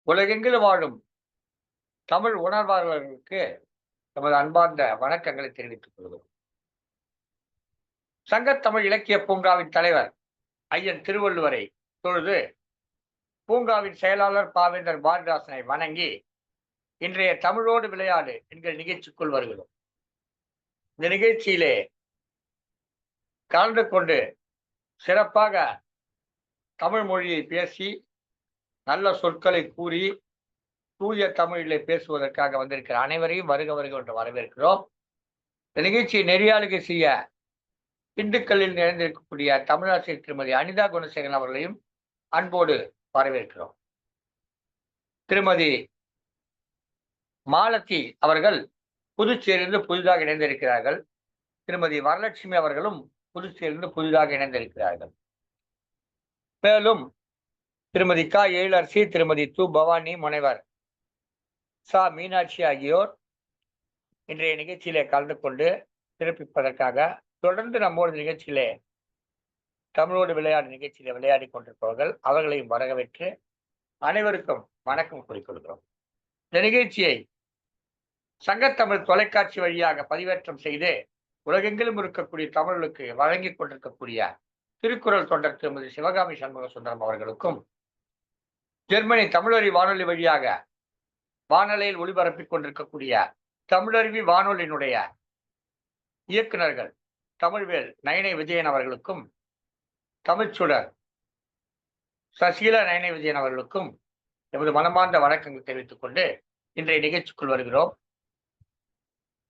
உலகெங்கிலும் வாழும் தமிழ் உணர்வாளர்களுக்கு நமது அன்பார்ந்த வணக்கங்களை தெரிவித்துக் கொள்வோம். சங்கத்தமிழ் இலக்கிய பூங்காவின் தலைவர் ஐயன் திருவள்ளுவரை தொழுது பூங்காவின் செயலாளர் பாவேந்தர் பாரதிதாசனை வணங்கி இன்றைய தமிழோடு விளையாடு என்கிற நிகழ்ச்சிக்குள் வருகிறோம். இந்த நிகழ்ச்சியிலே கலந்து கொண்டு சிறப்பாக தமிழ் மொழியை பேசி நல்ல சொற்களை கூறி தூய தமிழிலே பேசுவதற்காக வந்திருக்கிற அனைவரையும் வருக வருக என்று வரவேற்கிறோம். இந்த நிகழ்ச்சியை நெறியாளுகை செய்ய திண்டுக்கல்லில் நிறைந்திருக்கக்கூடிய தமிழாசிரியர் திருமதி அனிதா குணசேகரன் அவர்களையும் அன்போடு வரவேற்கிறோம். திருமதி மாலதி அவர்கள் புதுச்சேரியிலிருந்து புதிதாக இணைந்திருக்கிறார்கள். திருமதி வரலட்சுமி அவர்களும் புதுச்சேரியிலிருந்து புதிதாக இணைந்திருக்கிறார்கள். மேலும் திருமதி க எழிலரசி, திருமதி து பவானி, முனைவர் சா மீனாட்சி ஆகியோர் இன்றைய நிகழ்ச்சியிலே கலந்து கொண்டு சிறப்பிப்பதற்காக தொடர்ந்து நம்மோட நிகழ்ச்சியிலே தமிழோடு விளையாடு நிகழ்ச்சியிலே விளையாடி கொண்டிருப்பவர்கள் அவர்களையும் வரவேற்று அனைவருக்கும் வணக்கம் கூறிக்கொள்கிறோம். இந்த நிகழ்ச்சியை சங்கத்தமிழ் தொலைக்காட்சி வழியாக பதிவேற்றம் செய்து உலகெங்கிலும் இருக்கக்கூடிய தமிழுக்கு வழங்கிக் கொண்டிருக்கக்கூடிய திருக்குறள் தொண்டர் திருமதி சிவகாமி சண்முக சுந்தரம் அவர்களுக்கும், ஜெர்மனி தமிழறி வானொலி வழியாக வானொலியில் ஒளிபரப்பிக் கொண்டிருக்கக்கூடிய தமிழருவி வானொலியினுடைய இயக்குநர்கள் தமிழ்வேல் நயனை விஜயன் அவர்களுக்கும், தமிழ்ச்சுடர் சசிகலா நயனை விஜயன் அவர்களுக்கும் எமது மனமார்ந்த வணக்கங்கள் தெரிவித்துக் கொண்டு இன்றைய நிகழ்ச்சிக்குள் வருகிறோம்.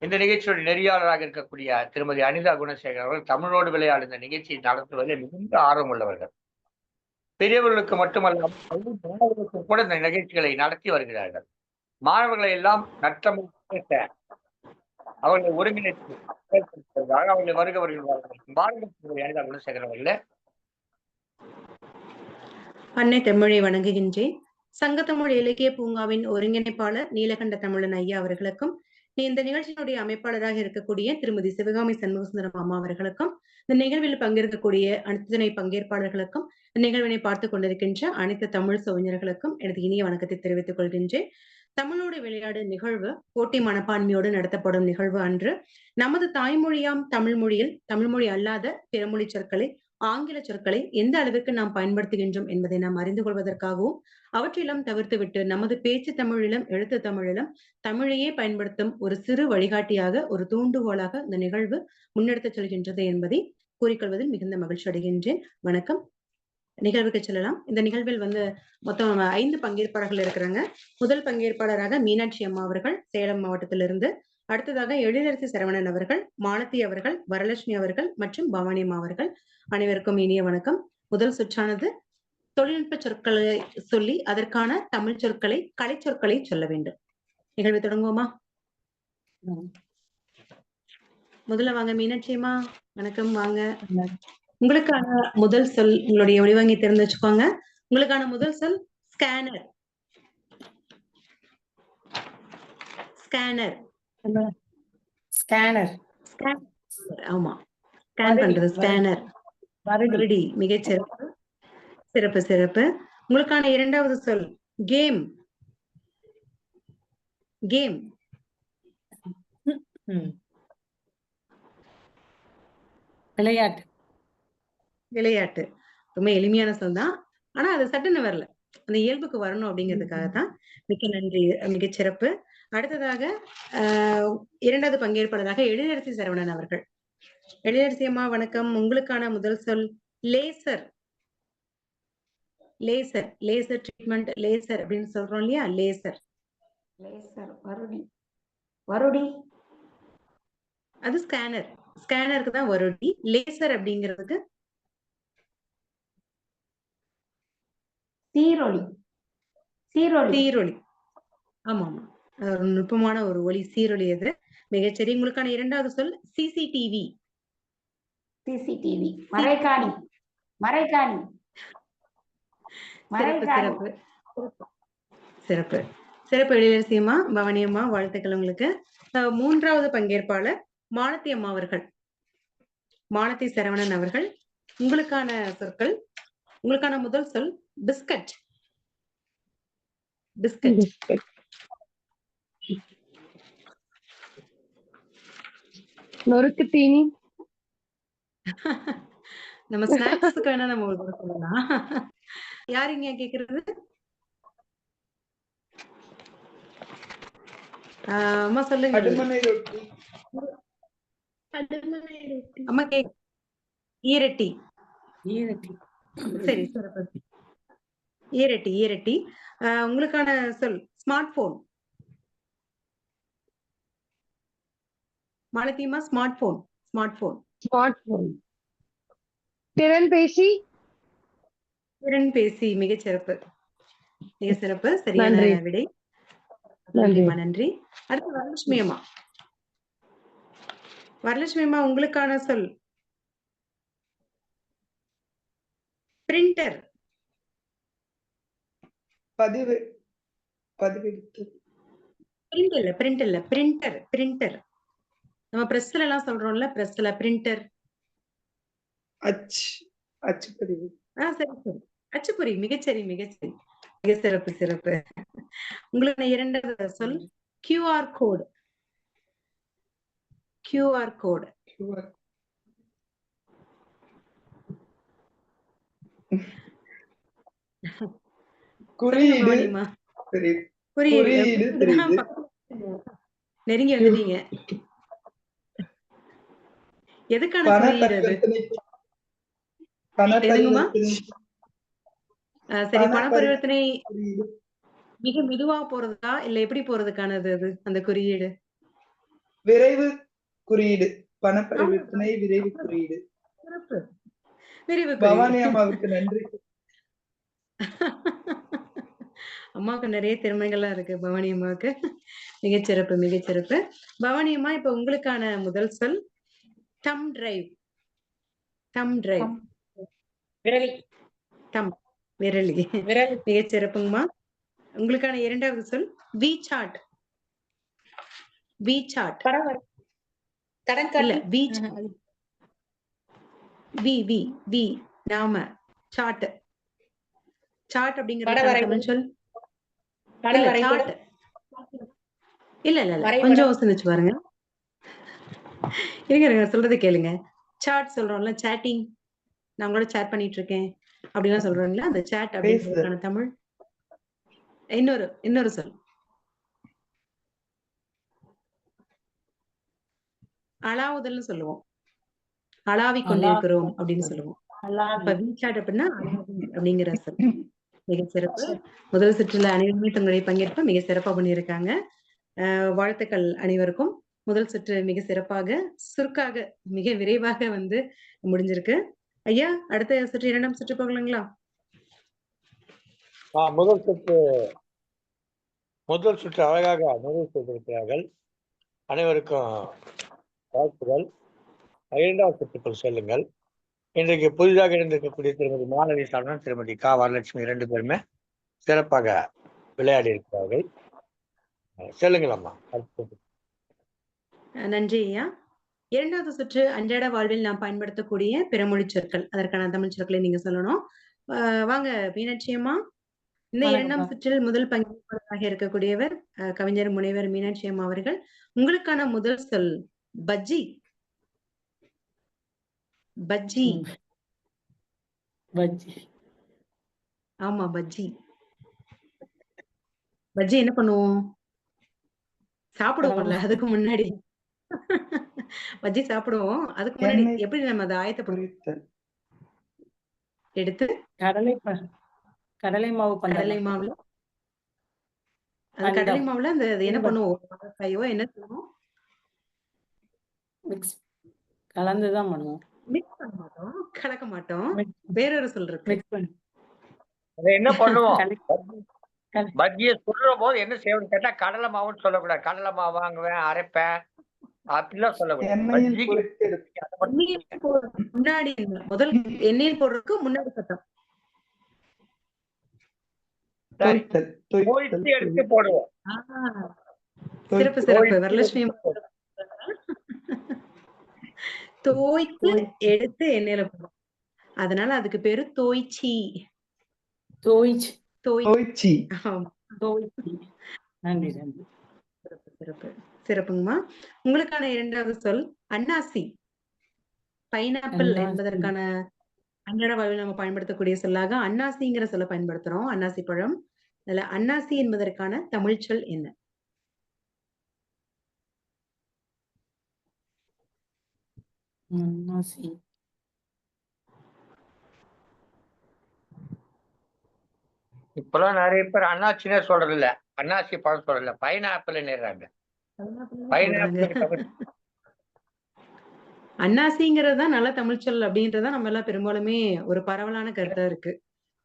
இந்த நிகழ்ச்சியோட நெறியாளராக இருக்கக்கூடிய திருமதி அனிதா குணசேகரன் அவர்கள் தமிழோடு விளையாடு இந்த நிகழ்ச்சியை நடத்துவதில் மிகுந்த ஆர்வம் உள்ளவர்கள். பெரியவர்களுக்கு மட்டுமல்லாமல் மாணவர்களுக்கு கூட இந்த நிகழ்ச்சிகளை நடத்தி வருகிறார்கள். மாணவர்களை எல்லாம் நற்றமிழ் பேச அவர்களை ஒருங்கிணைத்து அவர்களை வருக வருகிறார்கள். அனிதா குணசேகரன் அவர்களே. அன்னை தமிழை வணங்குகின்றேன். சங்கத்தமிழ் இலக்கிய பூங்காவின் ஒருங்கிணைப்பாளர் நீலகண்ட தமிழன் ஐயா அவர்களுக்கும், இந்த நிகழ்ச்சியினுடைய அமைப்பாளராக இருக்கக்கூடிய திருமதி சிவகாமி சண்முகசுந்தரம் அம்மா அவர்களுக்கும், இந்த நிகழ்வில் பங்கேற்கக்கூடிய அனைத்து பங்கேற்பாளர்களுக்கும், நிகழ்வினை பார்த்துக் கொண்டிருக்கின்ற அனைத்து தமிழ் சோழர்களுக்கும் எனது இனிய வணக்கத்தை தெரிவித்துக் கொள்கின்றேன். தமிழோடு விளையாடு நிகழ்வு போட்டி மனப்பான்மையோடு நடத்தப்படும் நிகழ்வு அன்று நமது தாய்மொழியாம் தமிழ் மொழியில் தமிழ் மொழி அல்லாத பிறமொழி சொற்களை, ஆங்கில சொற்களை எந்த அளவிற்கு நாம் பயன்படுத்துகின்றோம் என்பதை நாம் அறிந்து கொள்வதற்காகவும், அவற்றிலும் தவிர்த்துவிட்டு நமது பேச்சு தமிழிலும் எழுத்து தமிழிலும் தமிழையே பயன்படுத்தும் ஒரு சிறு வழிகாட்டியாக, ஒரு தூண்டுகோலாக இந்த நிகழ்வு முன்னெடுத்துச் செல்கின்றது என்பதை கூறிக்கொள்வதில் மிகுந்த மகிழ்ச்சி அடைகின்றேன். வணக்கம். நிகழ்வுக்கு செல்லலாம். இந்த நிகழ்வில் மொத்தம் 5 பங்கேற்பாளர்கள் இருக்கிறாங்க. முதல் பங்கேற்பாளராக மீனாட்சி அம்மா அவர்கள் சேலம் மாவட்டத்திலிருந்து, அடுத்ததாக எழிலரசி சரவணன் அவர்கள், மாலதி அவர்கள், வரலட்சுமி அவர்கள் மற்றும் பவானி அம்மா அவர்கள். அனைவருக்கும் இனிய வணக்கம். முதல் சுற்றானது தொழில்நுட்ப சொற்களை சொல்லி அதற்கான தமிழ் சொற்களை, கலை சொற்களை சொல்ல வேண்டும். நிகழ்வு தொடங்குவோமா? முதல்ல வாங்க மீனாட்சி அம்மா. வணக்கம். வாங்க. உங்களுக்கான முதல் சொல், உங்களுடைய ஒளிவாங்கி திறந்து வச்சுக்கோங்க. உங்களுக்கான முதல் சொல் ஸ்கேனர். ஸ்கேனர் ஸ்கேனர் ஆமா, ஸ்கேன் பண்றது ஸ்கேனர். மறுபடி மிகச்சிறப்பு, சிறப்பு சிறப்பு. உங்களுக்கான இரண்டாவது சொல் கேம். கேம் விளையாட்டு. விளையாட்டு ரொம்ப எளிமையான சொல் தான், ஆனா அது சட்டுன்னு வரல, அந்த இயல்புக்கு வரணும் அப்படிங்கிறதுக்காகத்தான். மிக்க நன்றி, மிகச்சிறப்பு. அடுத்ததாக இரண்டாவது பங்கேற்பாளராக எழிலரசி சரவணன் அவர்கள். எழிலரசி அம்மா வணக்கம். உங்களுக்கான முதல் சொல் laser. Laser, laser treatment, laser அப்படின்னு சொல்றோம் இல்லையா? லேசர். லேசர் வருடி. வருடி அது ஸ்கேனர். ஸ்கேனருக்கு தான் வருடி. லேசர் அப்படிங்கிறதுக்கு சீரொளி. சீரொளி. சீரொளி. ஆமா ஆமா, ஒரு நுட்பமான ஒரு ஒளி, சீரொளி. அது மிகச்சரி. உங்களுக்கான இரண்டாவது சொல் சிசிடிவி. சிசிடிவி மறைக்காணி. மறைக்காணி. சிறப்பு சிறப்பு சிறப்பு சிறப்பு. எழிலரசியம்மா, பவானியம்மா, வாழ்த்துக்கள் உங்களுக்கு. மூன்றாவது பங்கேற்பாளர் மாலதி அம்மா அவர்கள், மாலதி சரவணன் அவர்கள். உங்களுக்கான சொற்கள், உங்களுக்கான முதல் சொல் பிஸ்கட். பிஸ்கட். நொறுக்கு தீனி. நம்ம ஸ்நாக்ஸ்க்கு வேணா நம்ம ஒரு தடவை சொல்லலாம். யார் இங்க கேக்குறது? அம்மா சொல்லுங்க. அடுமனை ரொட்டி. அம்மா ஈரட்டி. ஈரட்டி. சரி, சிறப்பு. ஈரட்டி ஈரட்டி. உங்களுக்கான சொல் ஸ்மார்ட் போன். மாலத்தியமா smartphone. Smartphone. Smartphone. திறன்பேசி. திறன்பேசி. மிகச் சிறப்பு, மிக சிறப்பு. சரியான நன்றி. விடை. நன்றி. நன்றி. அடுத்து வரலட்சுமி அம்மா. வரலட்சுமி அம்மா உங்களுக்கான சொல் பிரிண்டர். பதிவெடுத்து. பிரிண்ட் இல்ல பிரிண்டர். பிரிண்டர் நம்ம பிரஸ்ல எல்லாம் சொல்றோம்ல, பிரஸ்ல பிரிண்டர். அச்சுப்பதிவு. சரி சரி, அச்சுப்பொறி. மிகச்சரி மிகச்சரி, மிக சிறப்பு சிறப்பு. உங்களுக்கு இரண்டாவது சொல் QR கோடு. QR கோடு. குறியீடு. நெருங்கி வந்துட்டீங்க. எதுக்கான குறியீடு அது? எதுங்கம்மா? சரி, பண பரிவர்த்தனை மிக மெதுவா போறதா இல்ல எப்படி போறதுக்கானது அது அந்த குறியீடு? விரைவு குறியீடு. பண பரிவர்த்தனை விரைவு குறியீடு. சிறப்பு. விரைவு பவானி அம்மாவுக்கு நன்றி. அம்மாவுக்கு நிறைய திறமைகள்லாம் இருக்கு பவானி அம்மாவுக்கு. மிகச்சிறப்பு மிகச்சிறப்பு. பவானி அம்மா, இப்ப உங்களுக்கான முதல் சொல் தம் டிரைவ். தம் டிரைவ். விரலி. தம் விரலி. மிகச்சிறப்புங்கம்மா. உங்களுக்கான இரண்டாவது சொல் வி சாட். வி சாட். இல்ல, வி வி வி வி நாம சாட். சாட் அப்படிங்கறது தமிழ் சொல். இல்ல, சாட் இல்ல இல்ல இல்ல, கொஞ்சம் யோசிச்சு பாருங்க. இருங்க சொல்றது கேளுங்க. சாட் சொல்றோம்ல, சாட்டிங். நான் கூட சேட் பண்ணிட்டு இருக்கேன் அப்படிலாம் சொல்றோம்ல, அந்த சாட் அப்படிங்கிறதுக்கான தமிழ் இன்னொரு சொல் அளாவுதல்னு சொல்லுவோம். அளாவி கொண்டிருக்கிறோம் அப்படின்னு சொல்லுவோம். இப்ப வீச்சாட் அப்படின்னா அப்படிங்கிற சொல். மிக சிறப்பு. முதல் சுற்றுல அனைவருமே தங்களுடைய பங்கேற்ப மிக சிறப்பா பண்ணியிருக்காங்க. வாழ்த்துக்கள் அனைவருக்கும். முதல் சுற்று மிக சிறப்பாக, சுருக்காக, மிக விரைவாக வந்து முடிஞ்சிருக்கு. ஐயா, அடுத்த சுற்று இரண்டாம் சுற்று போகலாங்களா? முதல் சுற்று அழகாக நிறைவு செய்திருக்கிறார்கள். அனைவருக்கும் வாழ்த்துகள். இரண்டாவது சுற்றுக்குள் செல்லுங்கள். இன்றைக்கு புதிதாக இணைந்திருக்கக்கூடிய திருமதி மாணவி சாரணன், திருமதி கா வரலட்சுமி 2 பேருமே சிறப்பாக விளையாடி இருக்கிறார்கள். செல்லுங்களம்மா. நன்றி ஐயா. இரண்டாவது சுற்று அன்றாட வாழ்வில் நாம் பயன்படுத்தக்கூடிய பிறமொழி சொற்கள், அதற்கான தமிழ் சொற்களை நீங்க சொல்லணும். வாங்க மீனாட்சி அம்மா. இந்த இரண்டாம் சுற்றில் முதல் பங்கேற்பாளராக இருக்கக்கூடியவர் கவிஞர் முனைவர் மீனாட்சி அம்மா அவர்கள். உங்களுக்கான முதல் சொல் பஜ்ஜி. பஜ்ஜி. பஜ்ஜி. ஆமா, பஜ்ஜி. பஜ்ஜி என்ன பண்ணுவோம்? சாப்பிடுவோம்ல. அதுக்கு முன்னாடி பஜ்ஜி சாப்பிடுவோம். அதுக்கு முன்னாடி எப்படி நம்ம அதை ஆயத்தப்படுவோம்? எடுத்து கடலை மாவு. கடலை மாவுல அந்த என்ன பண்ணுவோம்? கையோ என்ன பண்ணுவோம்? கலந்துதான் பண்ணுவோம். மிக்ஸ் பண்ண மாட்டோம், கலக்க மாட்டோம். வேறொரு சொல் இருக்கு. என்ன பண்ணுவோம்? பஜ்ஜியை சுடுற போது என்ன செய்யணும்னு கேட்டா கடலை மாவுன்னு சொல்லக்கூடாது. கடலை மாவு வாங்குவேன், அரைப்பேன் அப்படிலாம் சொல்லக்கூடாது. முன்னாடி முதல் எண்ணெயில் போடுறதுக்கு முன்னாடி சத்தம் எடுத்து போடுவோம். சிறப்பு சிறப்பு. வரலட்சுமி தோய்த்து எடுத்து எண்ணெயில போடும். அதனால அதுக்கு பேரு தோய்ச்சி. நன்றி நன்றி. சிறப்பு சிறப்பு சிறப்புங்கம்மா. உங்களுக்கான இரண்டாவது சொல் அன்னாசி. பைனாப்பிள் அன்னாசி. என்பதற்கான அன்றாட வாழ்வில் நம்ம பயன்படுத்தக்கூடிய சொல்லாக அன்னாசிங்கிற சொல்ல பயன்படுத்துறோம். அன்னாசி பழம். அதுல அன்னாசி என்பதற்கான தமிழ் சொல் என்ன? அன்னாசி. இப்பெல்லாம் நிறைய பேர் அண்ணாச்சினே சொல்றது இல்ல, அன்னாசி பழம் சொல்றதில்ல, பைனாப்பிள் நேர்றாங்க. பைனாப்பிள் அன்னாசிங்கிறது தான் நல்ல தமிழ் சொல் அப்படின்றத நம்ம எல்லாம் பெரும்பாலுமே ஒரு பரவலான கருத்தா இருக்கு.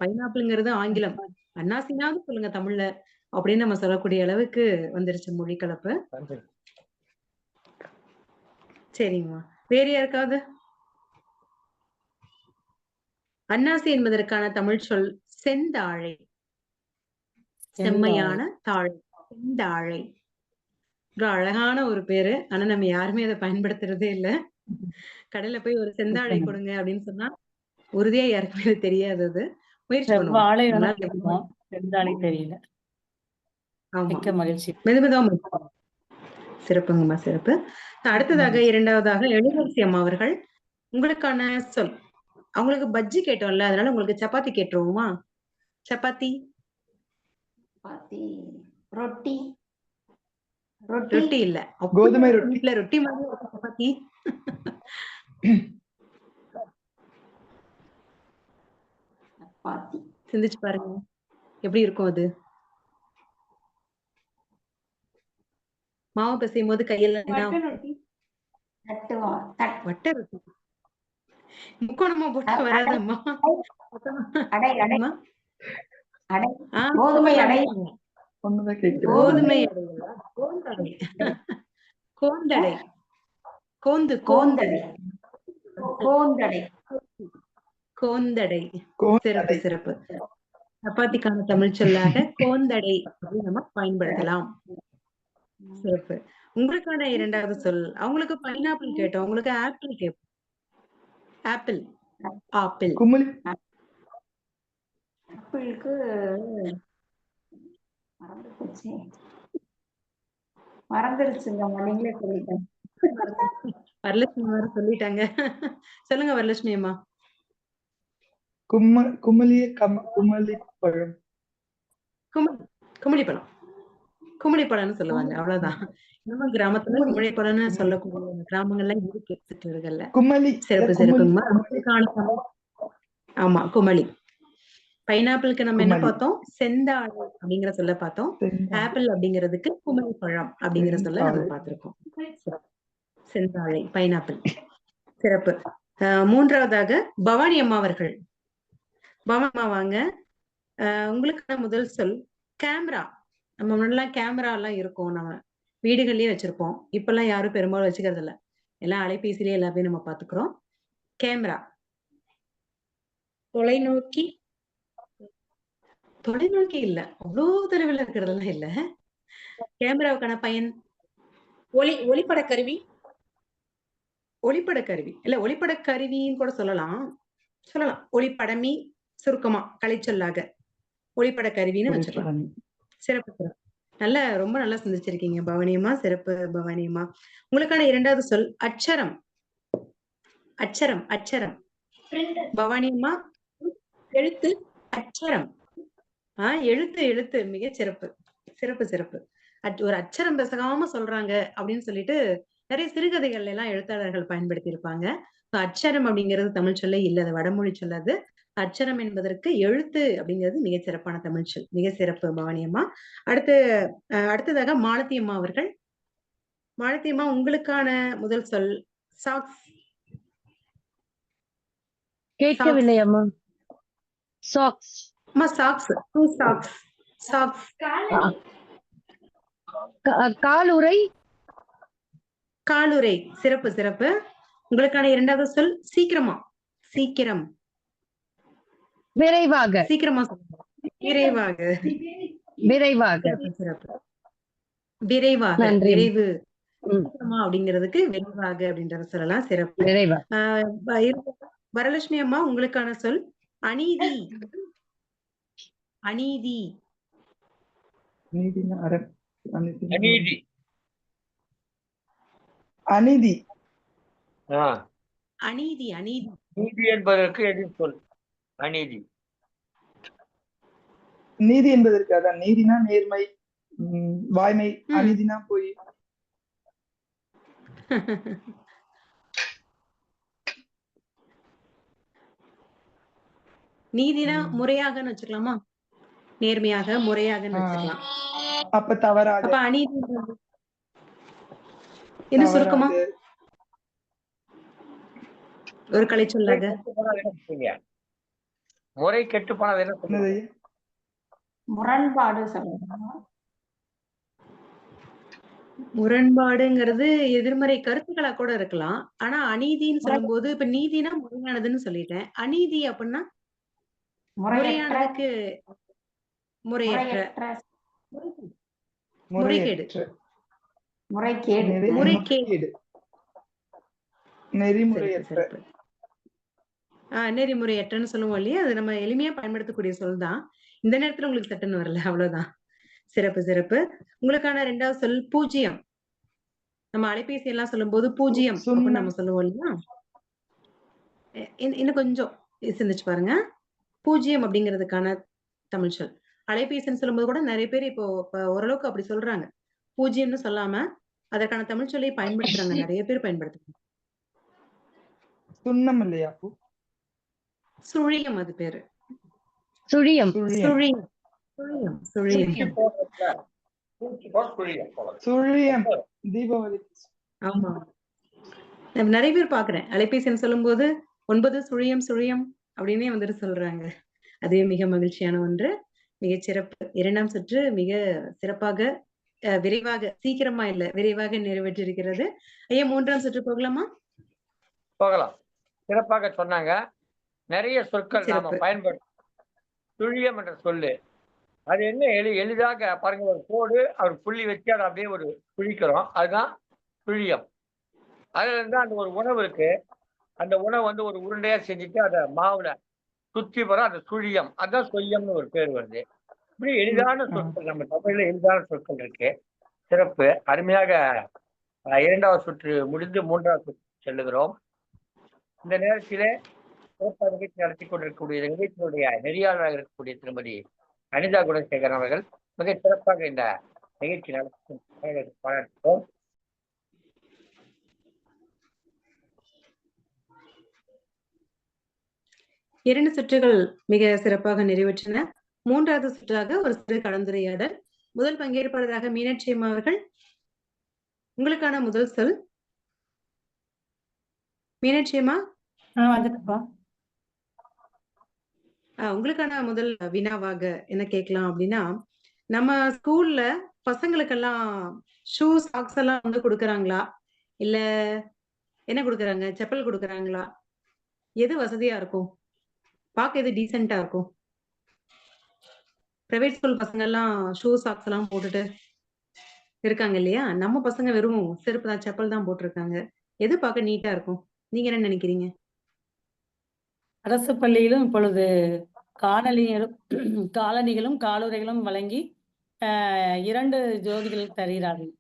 பைனாப்பிள்ங்கிறது ஆங்கிலம். அன்னாசினாவது சொல்லுங்க தமிழ்ல அப்படின்னு நம்ம சொல்லக்கூடிய அளவுக்கு வந்துருச்சு மொழி கலப்பு. சரிங்கம்மா. வேற யாருக்காவது? அன்னாசி என்பதற்கான தமிழ் சொல் செந்தாழை. செம்மையான தாழை. செந்தாழை. ஒரு அழகான ஒரு பேரு. ஆனா நம்ம யாருமே அதை பயன்படுத்துறதே இல்ல. கடையில போய் ஒரு செந்தாழை கொடுங்க அப்படின்னு சொன்னா உறுதியா யாருக்குமே அது தெரியாது. அது முயற்சி செவ்வாழை பண்ணுவோம். செந்தாழை தெரியல. ஆமா. மிக்க மகிழ்ச்சி. மெதுமெதுவா சிறப்புங்கம்மா சிறப்பு. அடுத்ததாக இரண்டாவதாக எழிலரசி அம்மா அவர்கள் உங்களுக்கான சொல். அவங்களுக்கு பஜ்ஜி கேட்டோம்ல, அதனால உங்களுக்கு சப்பாத்தி கேட்டுருவோமா? சப்பாத்தி. ரொட்டி. ரொட்டி இல்ல, கோதுமை ரொட்டி. வீட்டுல ரொட்டி மாதிரி ஒரு சப்பாத்தி. சிந்திச்சு பாருங்க எப்படி இருக்கும் அது. மாவு பிசையும் போது கையில வட்ட ரொட்டி. முக்கோணமா போட்டு வராதம்மா. கோதுமை அடை. ஒண்ணுதான் கேட்கிறேன். கோதுமை அடைகளா? கோந்தடை. கோந்தடை. கோந்து கோந்தடை. கோந்தடை. கோந்தடை. சிறப்பு சிறப்பு. சப்பாத்திக்கான தமிழ் சொல்லாக கோந்தடை அப்படின்னு நம்ம பயன்படுத்தலாம். சிறப்பு. உங்களுக்கான இரண்டாவது சொல். அவங்களுக்கு பைனாப்பிள் கேட்டோம், உங்களுக்கு ஆப்பிள் கேட்போம். ஆப்பிள். ஆப்பிள். குமிழி. ஆப்பிளுக்கு மறந்துருச்சுங்க. நீங்களே சொல்லிட்டேன். வரலட்சுமி வேற சொல்லிட்டாங்க. சொல்லுங்க வரலட்சுமி அம்மா. குமிழிய குமளி பழம். குமிழி பழம். குமிழி பழம்னு சொல்லுவாங்க. அவ்வளவுதான். நம்ம கிராமத்துல குமிழி பழம்னு சொல்லக்கூடிய கிராமங்கள்லாம் இருக்கு சிற்றூர்கள்ல. குமளி. சிறப்பு சிறப்புங்கம்மா. ஆமா குமளி. பைனாப்பிளுக்கு நம்ம என்ன பார்த்தோம்? செந்தாழை அப்படிங்கிற சொல்ல பார்த்தோம். ஆப்பிள் அப்படிங்கிறதுக்கு குமிழி பழம் அப்படிங்கிற சொல்ல நம்ம பார்த்திருக்கோம். செந்தாழை, பைனாப்பிள். சிறப்பு. மூன்றாவதாக பவானி அம்மா அவர்கள். பவானி அம்மா வாங்க. உங்களுக்கான முதல் சொல் கேமரா. நம்ம முன்னாடிலாம் கேமரா எல்லாம் இருக்கும், நம்ம வீடுகள்லயே வச்சிருப்போம். இப்பெல்லாம் யாரும் பெரும்பாலும் வச்சுக்கிறது இல்ல, எல்லாம் அலைபேசியிலே எல்லாத்தையும் நம்ம பாத்துக்கிறோம். கேமரா. தொலைநோக்கி. தொலைநோக்கி இல்ல, அவ்வளோ தொலைவில் இருக்கிறதெல்லாம் இல்ல. கேமராவுக்கான பயன் ஒளிப்பட கருவி. ஒளிப்பட கருவி இல்ல, ஒளிப்பட கருவின்னு கூட சொல்லலாம். ஒளிப்படமி சுருக்கமா கலைச்சொல்லாக ஒளிப்பட கருவின்னு வச்சுக்கலாம். சிறப்பு சிறப்பு. ரொம்ப நல்லா சிந்திச்சிருக்கீங்க பவானியம்மா. சிறப்பு பவானியம்மா. உங்களுக்கான இரண்டாவது சொல் அச்சரம். அச்சரம். அச்சரம். பவானியம்மா எழுத்து. அச்சரம். எழுத்து. எழுத்து. மிக சிறப்பு. சிறப்பு சிறப்பு. ஒரு அச்சரம் பெசகாம சொல்றாங்க அப்படின்னு சொல்லிட்டு நிறைய சிறுகதைகள்ல எல்லாம் எழுத்தாளர்கள் பயன்படுத்தி இருப்பாங்க. அச்சரம் அப்படிங்கிறது தமிழ் சொல்ல இல்ல, அது வடமொழி சொல்லாது. அச்சரம் என்பதற்கு எழுத்து அப்படிங்கிறது மிக சிறப்பான தமிழ் சொல். மிக சிறப்பு பவானியம்மா. அடுத்ததாக மாலதி அம்மா அவர்கள். மாலதி அம்மா உங்களுக்கான முதல் சொல் சாக்ஸ். கேட்கவில்லை அம்மா. சாக்ஸ். அம்மா சாக்ஸ். சாக்ஸ். சாக்ஸ். காலுறை. காலுறை. சிறப்பு சிறப்பு. உங்களுக்கான இரண்டாவது சொல் சீக்கிரமா. சீக்கிரம். விரைவாக. சீக்கிரமா சொல்லுங்க. விரைவாக. விரைவாக. சிறப்பு. விரைவாக. நன்றி. விரைவு. சீக்கிரமா அப்படிங்கிறதுக்கு விரைவாக அப்படின்றத சொல்லலாம். சிறப்பு. விரைவாக. வரலட்சுமி அம்மா உங்களுக்கான சொல் அநீதி. அநீதி. நீதினா அரண். அநீதினா அநீதி. அநீதி. ஆ. அநீதி அநீதி நீதி என்பதற்கு எதிர் சொல் அநீதி. நீதி என்பதற்கு அதான் நீதினா நேர்மை, வாய்மை. ம். அநீதினா பொய். நீதினா ம். முறையாகன்னு வச்சுக்கலாமா? நேர்மையாக முறையாகன்னு ஆ. வச்சுக்கலாம். அப்ப தவறாக. அப்ப அநீதி இன்னும் சுருக்கமா தவறாக. ஒரு முறை கலைச்சொல்லாக கெட்டு போனது என்ன சொல்றீங்க? முறை கெட்டு போனது என்ன சொல்லுங்க? என்னது? முரண்பாடு சொல்லுங்க. முரண்பாடுங்கிறது எதிர்மறை கருத்துக்களா கூட இருக்கலாம். ஆனா அநீதின்னு சொல்லும்போது இப்ப நீதினா முறையானதுன்னு சொல்லிட்டேன். அநீதி அப்படின்னா முறையற்ற முறையானதுக்கு முறையற்ற முறைகேடு முறையற்ற. முறைகேடு. முறைகேடு. சிறப்பு நெறிமுறையற்ற. சிறப்பு. நெறிமுறையற்றன்னு சொல்லுவோம் இல்லையா? அது நம்ம எளிமையா பயன்படுத்தக்கூடிய சொல் தான். இந்த நேரத்துல உங்களுக்கு சட்டுன்னு வரல. அவ்வளவுதான். சிறப்பு சிறப்பு. உங்களுக்கான 2வது சொல் பூஜ்ஜியம். நம்ம அலைபேசி எல்லாம் சொல்லும்போது பூஜ்ஜியம் அப்படின்னு சுண்ணம். நம்ம சொல்லுவோம் இல்லையா? இன்னும் கொஞ்சம் சிந்திச்சு பாருங்க. பூஜ்ஜியம் அப்படிங்கிறதுக்கான தமிழ் சொல். அலைபேசின்னு சொல்லும்போது கூட நிறைய பேர் இப்போ ஓரளவுக்கு அப்படி சொல்றாங்க. பூஜ்ஜியம்னு சொல்லாம அதற்கான தமிழ் சொல்லை பயன்படுத்துறாங்க. நிறைய பேர் பயன்படுத்துறாங்க. சுண்ணம் இல்லையா அப்போ? சுழியம் அது பேரு. சுழியம். சுழியம். சுழியம். சுழியம். சுழியம். தூக்கி போடுறதுல தூக்கி போட சுழியம் போல. சுழியம். தீபாவளி. ஆமா. நான் நிறைய பேர் பாக்குறேன். அலைபேசின்னு சொல்லும்போது 9 சுழியம் சுழியம் அப்படின்னே வந்துட்டு சொல்றாங்க. அதே மிக மகிழ்ச்சியான ஒன்று. மிகச் சிறப்பு. 2ஆம் சுற்று மிக சிறப்பாக, விரைவாக, சீக்கிரமா இல்ல, விரைவாக நிறைவேற்றிருக்கிறது. ஐயா 3ஆம் சுற்று போகலாமா? போகலாம். சிறப்பாக சொன்னாங்க. நிறைய சொற்கள் நாம சிறப்பு. பயன்படுத்தும். துழியம் என்ற சொல்லு. அது என்ன எளிதாக பாருங்க, ஒரு கோடு அவர் புள்ளி வச்சு அதை அப்படியே ஒரு குழிக்கிறோம். அதுதான் துழியம். அதுல இருந்து அந்த ஒரு உணவு இருக்கு. அந்த உணவு வந்து ஒரு உருண்டையா செஞ்சுட்டு அதை மாவுல சுத்தி போற அந்த சுழியம். அதான் சொய்யம்னு ஒரு பேர் வருது. இப்படி எளிதான சொற்கள் நம்ம தமிழ்ல எளிதான சொற்கள் இருக்கு. சிறப்பு. அருமையாக 2வது சுற்று முடிந்து 3வது சுற்று செல்லுகிறோம். இந்த நேரத்திலே சிறப்பாக நிகழ்ச்சி நடத்தி கொண்டிருக்கக்கூடிய நிகழ்ச்சியினுடைய நெறியாளராக இருக்கக்கூடிய திருமதி அனிதா குணசேகரன் அவர்கள் மிக சிறப்பாக இந்த நிகழ்ச்சி நடத்தி பாராட்டுகிறோம். இரண்டு சுற்றுகள் மிக சிறப்பாக நிறைவேற்றின. 3வது சுற்றாக ஒரு சிறு கலந்துரையாடல். முதல் பங்கேற்பாளராக மீனாட்சி அம்மா அவர்கள், உங்களுக்கான முதல் சொல். மீனாட்சி அம்மா, வந்துட்டுப்பா. உங்களுக்கான முதல் வினாவாக என்ன கேட்கலாம் அப்படின்னா, நம்ம ஸ்கூல்ல பசங்களுக்கெல்லாம் ஷூ சாக்ஸ் எல்லாம் வந்து கொடுக்கறாங்களா? இல்ல என்ன கொடுக்கறாங்க? செப்பல் கொடுக்கறாங்களா? எது வசதியா இருக்கும்? பார்க்க எது டீசென்ட்டா இருக்கும்? பிரைவேட் ஸ்கூல் பசங்க எல்லாம் ஷூ சாக்ஸ் எல்லாம் போட்டுட்டு இருக்காங்க இல்லையா? நம்ம பசங்க வெறும் செருப்பு தான், செப்பல் தான் போட்டிருக்காங்க. எது பார்க்க நீட்டா இருக்கும்? நீங்க என்ன நினைக்கிறீங்க? அரசு பள்ளியிலும் இப்பொழுது காலணிகளும் காலுறைகளும் வழங்கி 2 ஜோடிகள் தருகிறார்கள்.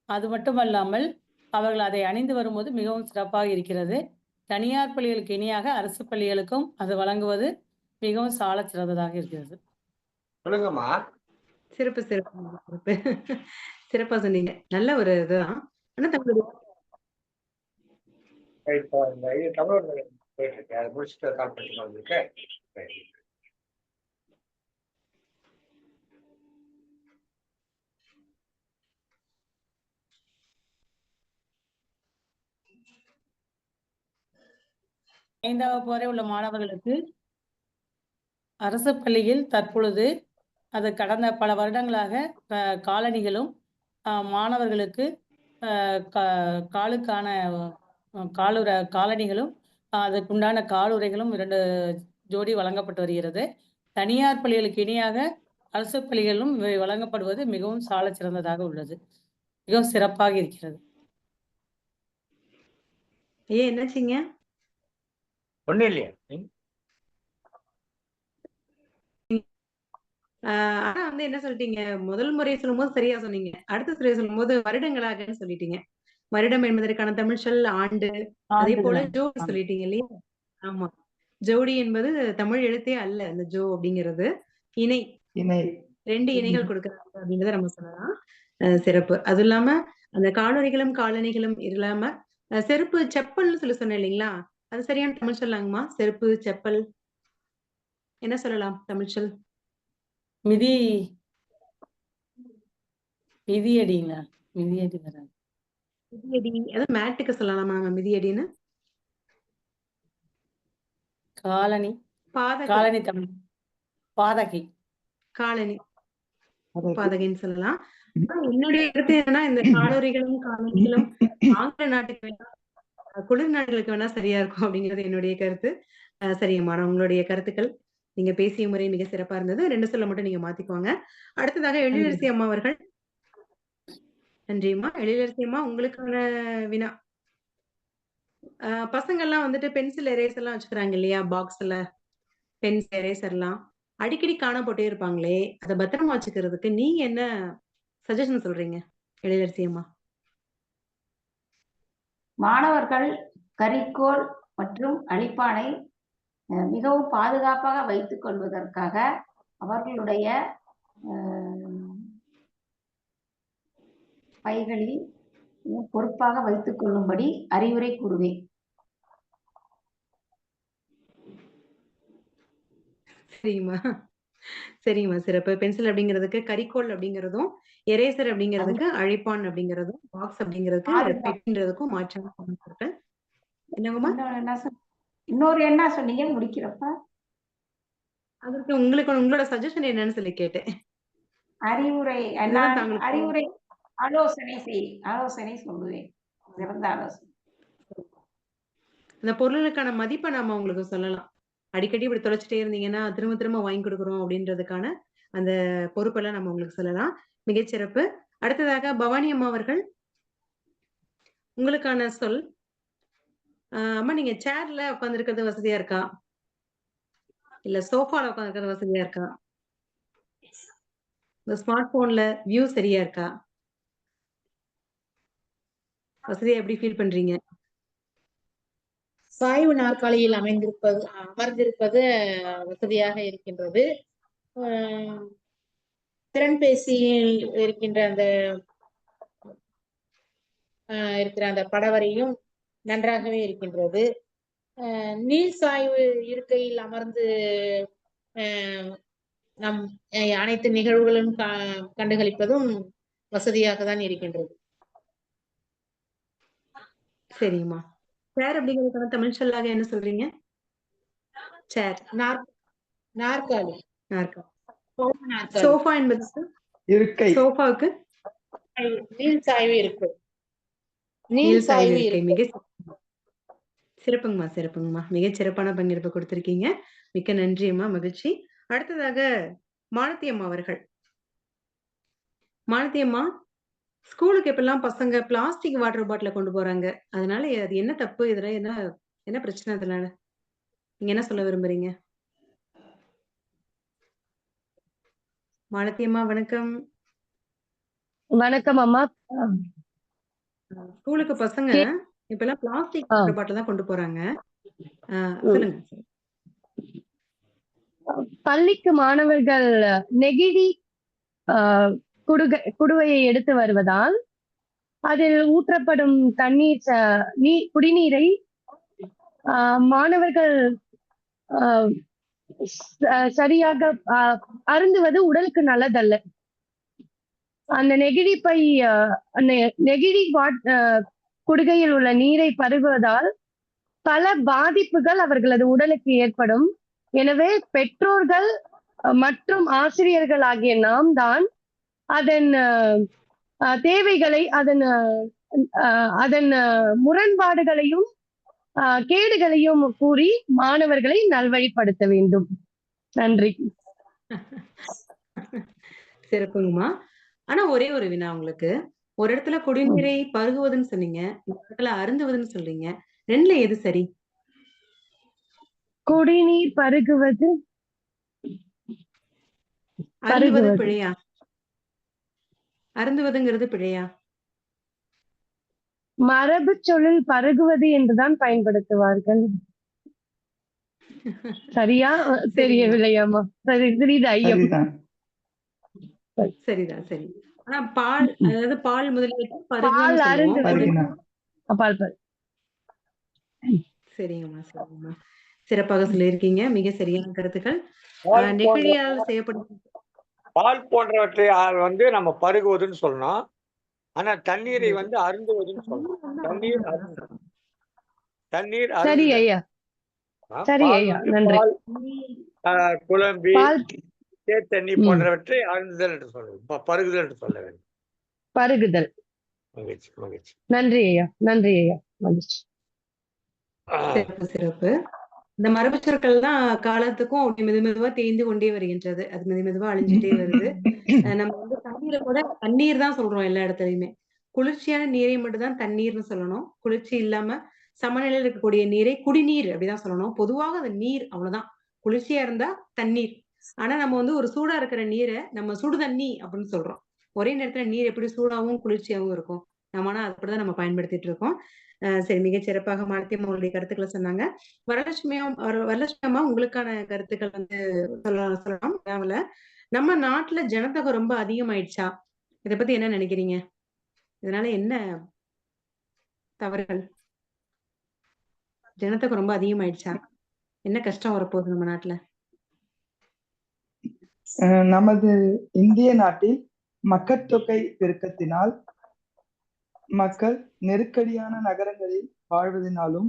அது மட்டுமல்லாமல் அவர்கள் அதை அணிந்து வரும்போது மிகவும் சிறப்பாக இருக்கிறது. தனியார் பள்ளிகளுக்கு இணையாக அரசு பள்ளிகளுக்கும் அது வழங்குவது மிகவும் சாலச் சிறந்ததாக இருக்கிறது. சொல்லுங்கம்மா. சிறப்பு, சிறப்பு, சிறப்பு. சிறப்பா சொன்னீங்க. நல்ல ஒரு இதுதான். ஆனா தங்களுடைய இப்போ இந்த இது தமிழோட போயிட்டு இருக்கு. அதை முடிச்சுட்டு கால் பண்ணிட்டு வந்திருக்கு. ஐந்தாம் வகுப்பு வரை உள்ள மாணவர்களுக்கு அரசு பள்ளியில் தற்பொழுது அது கடந்த பல வருடங்களாக காலணிகளும் மாணவர்களுக்கு காலுக்கான காலணிகளும் அதுக்குண்டான காலுறைகளும் 2 ஜோடி வழங்கப்பட்டு வருகிறது. தனியார் பள்ளிகளுக்கு இணையாக அரசு பள்ளிகளும் வழங்கப்படுவது மிகவும் சாலச் சிறந்ததாக உள்ளது. மிகவும் சிறப்பாக இருக்கிறது. ஏன் என்னாச்சுங்க? ஒண்ணும் இல்லையா? ஆனா வந்து என்ன சொல்லிட்டீங்க, முதல் முறை சொல்லும்போது சரியா சொன்னீங்க. அடுத்த முறை சொல்லும்போது வருடங்களாகன்னு சொல்லிட்டீங்க. வருடம் என்பதற்கான தமிழ் சொல் ஆண்டு. அதே போல ஆண்டுகள். ஜோடி சொல்லிட்டீங்க இல்லையா? ஆமா. ஜோடி என்பது தமிழ் எழுத்தே அல்ல. அந்த ஜோ அப்படிங்கிறது. இணை. இணை. 2 இணைகள் கொடுக்குறாங்க அப்படின்றத நம்ம சொல்லலாம். சிறப்பு. அது இல்லாம அந்த காலணிகளும், காலணிகளும் இல்லாம செருப்பு, செப்பல்னு சொல்லி சொன்னேன் இல்லைங்களா? அது சரியான தமிழ் சொல்லாங்கம்மா? செருப்பு, செப்பல் என்ன சொல்லலாம் தமிழ் சொல்? மிதி மிதியடிங்களா? மிதியடி வராது. மிதியடி. அதாவது மேட்டுக்கு சொல்லலாமா மிதியடின்னு? காலனி பாதகை. காலனி தமிழ் பாதகை. காலணி. அதற்கு பாதகைன்னு சொல்லலாம். ஆனா என்னுடைய கருத்து என்னன்னா, இந்த காலோரிகளும், காலணிகளும் ஆங்கில நாட்டுக்கு வேணா, குளிர் நாடுகளுக்கு வேணா சரியா இருக்கும் அப்படிங்கிறது என்னுடைய கருத்து. சரிங்கம்மா. உங்களுடைய கருத்துக்கள், நீங்க பேசிய முறை மிக சிறப்பா இருந்தது. 2 சொல்ல மட்டும் நீங்க மாத்திக்கோங்க. அடுத்ததாக எழிலரசி அம்மா அவர்கள். நன்றிம்மா. எழிலரசி அம்மா உங்களுக்கான வினா. பசங்கள்லாம் வந்துட்டு பென்சில் எரேசர்லாம் வச்சுக்கிறாங்க இல்லையா? பாக்ஸ்ல பென்ஸ், எரேசர்லாம். அடிக்கடி காணாம போட்டே இருப்பாங்களே, அத பத்திரமா வச்சுக்கிறதுக்கு நீங்க என்ன சஜஷன் சொல்றீங்க? எழிலரசி அம்மா. மாணவர்கள் கரிக்கோல் மற்றும் அழிப்பானை மிகவும் பாதுகாப்பாக வைத்துக் கொள்வதற்காக அவர்களுடைய பைகளில் பொறுப்பாக வைத்துக் கொள்ளும்படி அறிவுரை கூறுவேன். சரிங்கம்மா. சரிங்கம்மா. சிறப்பு. பென்சில் அப்படிங்கிறதுக்கு கரிக்கோல் அப்படிங்கிறதும், எரேசர் அப்படிங்கிறதுக்கு அழிப்பான் அப்படிங்கிறதும், பாக்ஸ் அப்படிங்கிறதுக்கு பெட்டின்றதுக்கும் மாற்றமா சொல்லிருக்கேன். என்னங்கம்மா? இன்னொரு என்ன சொன்னீங்க முடிக்கிறப்ப? அதற்கு உங்களுக்கு உங்களோட சஜஷன் என்னன்னு சொல்லி கேட்டேன். அறிவுரை இதுதான் தாங்களுக்கு அறிவுரை ஆலோசனை சொல்லுவேன். சிறந்த ஆலோசனை. அந்த பொருளுக்கான மதிப்பை நாம உங்களுக்கு சொல்லலாம். அடிக்கடி இப்படி தொலைச்சிட்டே இருந்தீங்கன்னா, திரும்ப திரும்ப வாங்கி குடுக்குறோம் அப்படின்றதுக்கான அந்த பொறுப்பெல்லாம் நம்ம உங்களுக்கு சொல்லலாம். மிகச்சிறப்பு. அடுத்ததாக பவானி அம்மா அவர்கள். உங்களுக்கான சொல். அம்மா நீங்க சேர்ல உட்கார்ந்திருக்கிறது வசதியா இருக்கா? இல்ல சோஃபால உட்கார்ந்திருக்கிறது வசதியா இருக்கா? இந்த ஸ்மார்ட் போன்ல வியூ சரியா இருக்கா? வசதியா எப்படி ஃபீல் பண்றீங்க? சாய்வு நாற்காலியில் அமர்ந்திருப்பது வசதியாக இருக்கின்றது. திறன்பேசியில் இருக்கின்ற அந்த படவரையும் நன்றாகவே இருக்கின்றது. நீள் சாய்வு இருக்கையில் அமர்ந்து நம் அனைத்து நிகழ்வுகளும் கண்டுகளிப்பதும் வசதியாக தான் இருக்கின்றது. சரிங்கம்மா. சேர் அப்படிங்கிறதுக்கான தமிழ் சொல்லாக என்ன சொல்றீங்க? சேர். நாற்காலி. நாற்காலி. சோஃபா என்பதற்கு? இருக்கை. சோஃபாவுக்கு? நீள் சாய்வு இருக்கை. நீள் சாய்வு இருக்கை. மிக சிறப்புங்கம்மா, சிறப்புங்கம்மா. மிகச் சிறப்பான பங்கேற்பு கொடுத்திருக்கீங்க. மிக்க நன்றி அம்மா, மகிழ்ச்சி. அடுத்ததாக மாலதி அம்மா அவர்கள். மாலதி அம்மா, ஸ்கூலுக்கு இப்பெல்லாம் பசங்க பிளாஸ்டிக் வாட்டர் பாட்டில கொண்டு போறாங்க. அதனால அது என்ன தப்பு? இதுல என்ன பிரச்சனை அதனால? நீங்க என்ன சொல்ல விரும்புறீங்க? மாலதி அம்மா வணக்கம். வணக்கம் அம்மா. ஸ்கூலுக்கு பசங்க இப்பெல்லாம் பிளாஸ்டிக் வாட்டர் பாட்டில் தான் கொண்டு போறாங்க. சொல்லுங்க. பள்ளிக்கு மாணவர்கள் நெகிழி குடுவையை எடுத்து வருவதால் அதில் ஊற்றப்படும் குடிநீரை மாணவர்கள் சரியாக அருந்துவது உடலுக்கு நல்லதல்ல. அந்த நெகிழி குடுகையில் உள்ள நீரை பருகுவதால் பல பாதிப்புகள் அவர்களது உடலுக்கு ஏற்படும். எனவே பெற்றோர்கள் மற்றும் ஆசிரியர்கள் ஆகிய நாம் தான் அதன் தேவைகளை அதன் முரண்பாடுகளையும் கேடுகளையும் கூறி மாணவர்களை நல்வழிப்படுத்த வேண்டும். நன்றி. சிறப்புங்கம்மா. ஆனா ஒரே ஒரு வினா உங்களுக்கு. ஒரு இடத்துல குடிநீரை பருகுவதுன்னு சொன்னீங்க, ஒரு இடத்துல அருந்துவதுன்னு சொல்றீங்க. 2ல எது சரி? குடிநீர் பருகுவது அருந்துவது பருகுவது. பிழையா? அருந்துவதுங்கிறது பிழையா? மரபு சொல்லில் பருகுவது என்றுதான் பயன்படுத்துவார்கள். சரியா? தெரியவில்லையாமா. சரி, சிறிது ஐயம். சரிதான். சரிதான், சரி. ஆனா பால், அதாவது பால் முதலியவற்றை பருகுன்னு பால் சொல்லுவோம். அருந்துவது. பருகினார். பால் பரு. சரிங்கம்மா, சரிங்கம்மா. சிறப்பாக சொல்லியிருக்கீங்க. மிக சரியான கருத்துக்கள். பால் நெகிழியால் செய்யப்படும் பால் போன்றவற்றை வந்து நம்ம பருகுவதுன்னு சொல்லணும். ஆனா தண்ணீரை வந்து அருந்துவதுன்னு சொல்லணும். தண்ணீர் அருந்துதல். தண்ணீர் சரி அருந்துதல். ஐயா. சரி பால் ஐயா, வந்து நன்றி. பால், குழம்பி, பால் தேத்தண்ணி போன்றவற்றை அருந்துதல் என்று சொல்லுவோம். பருகுதல் என்று சொல்ல வேண்டும். பருகுதல். மகிழ்ச்சி, மகிழ்ச்சி. நன்றி ஐயா, நன்றி ஐயா, மகிழ்ச்சி. சிறப்பு, சிறப்பு. இந்த மரபு சொற்கள் தான் காலத்துக்கும் அப்படி மெதுவா தேய்ந்து கொண்டே வருகின்றது. அது மெதுவா அழிஞ்சிட்டே வருது. நம்ம வந்து தண்ணீரை கூட தண்ணீர் தான் சொல்றோம் எல்லா இடத்துலயுமே. குளிர்ச்சியான நீரை மட்டும் தான் தண்ணீர்னு சொல்லணும். குளிர்ச்சி இல்லாம சமநிலையில் இருக்கக்கூடிய நீரை குடிநீர் அப்படிதான் சொல்லணும். பொதுவாக அது நீர், அவ்வளவுதான். குளிர்ச்சியா இருந்தா தண்ணீர். ஆனா நம்ம வந்து ஒரு சூடா இருக்கிற நீரை நம்ம சுடு தண்ணி அப்படின்னு சொல்றோம். ஒரே நேரத்துல நீர் எப்படி சூடாவும் குளிர்ச்சியாவும் இருக்கும். நம்ம ஆனா அப்படிதான் நம்ம பயன்படுத்திட்டு இருக்கோம். சரி, மிகச் சிறப்பாக மாலத்தி அவங்களுடைய கருத்துக்களை சொன்னாங்க. வரலட்சுமி அம்மா, உங்களுக்கான கருத்துக்கள் வந்து சொல்லலாம். அதாவது, நம்ம நாட்டுல ஜனத்தொகை ரொம்ப அதிகமாயிடுச்சா? இத பத்தி என்ன நினைக்கிறீங்க? இதனால என்ன தவறுகள்? ஜனத்தொகை ரொம்ப அதிகமாயிடுச்சா? என்ன கஷ்டம் வரப்போகுது நம்ம நாட்டுல? நமது இந்திய நாட்டில் மக்கட்தொகை பெருக்கத்தினால் மக்கள் நெருக்கடியான நகரங்களில் வாழ்வதனாலும்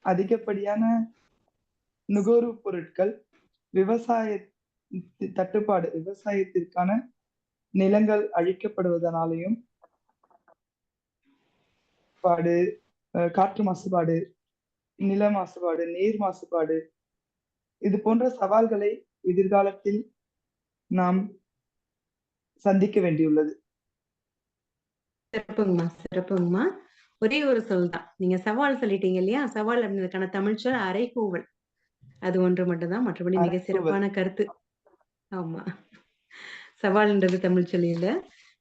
அதிகப்படியான நுகர்வுப் பொருட்கள், விவசாய தட்டுப்பாடு, விவசாயத்திற்கான நிலங்கள் அழிக்கப்படுவதனாலையும், காற்று மாசுபாடு, நில மாசுபாடு, நீர் மாசுபாடு, இது போன்ற சவால்களை எதிர்காலத்தில் நாம் சந்திக்க வேண்டியுள்ளது. சிறப்புங்கம்மா, சிறப்புங்கம்மா. ஒரே ஒரு சொல் தான். நீங்க சவால் சொல்லிட்டீங்க இல்லையா? சவால் அப்படின்றதுக்கான தமிழ் சொல் அறைகூவல். அது ஒன்று மட்டும்தான். மற்றபடி மிக அறைகூவல். சிறப்பான கருத்து. ஆமா, சவால்ன்றது தமிழ் சொல்லி இல்ல.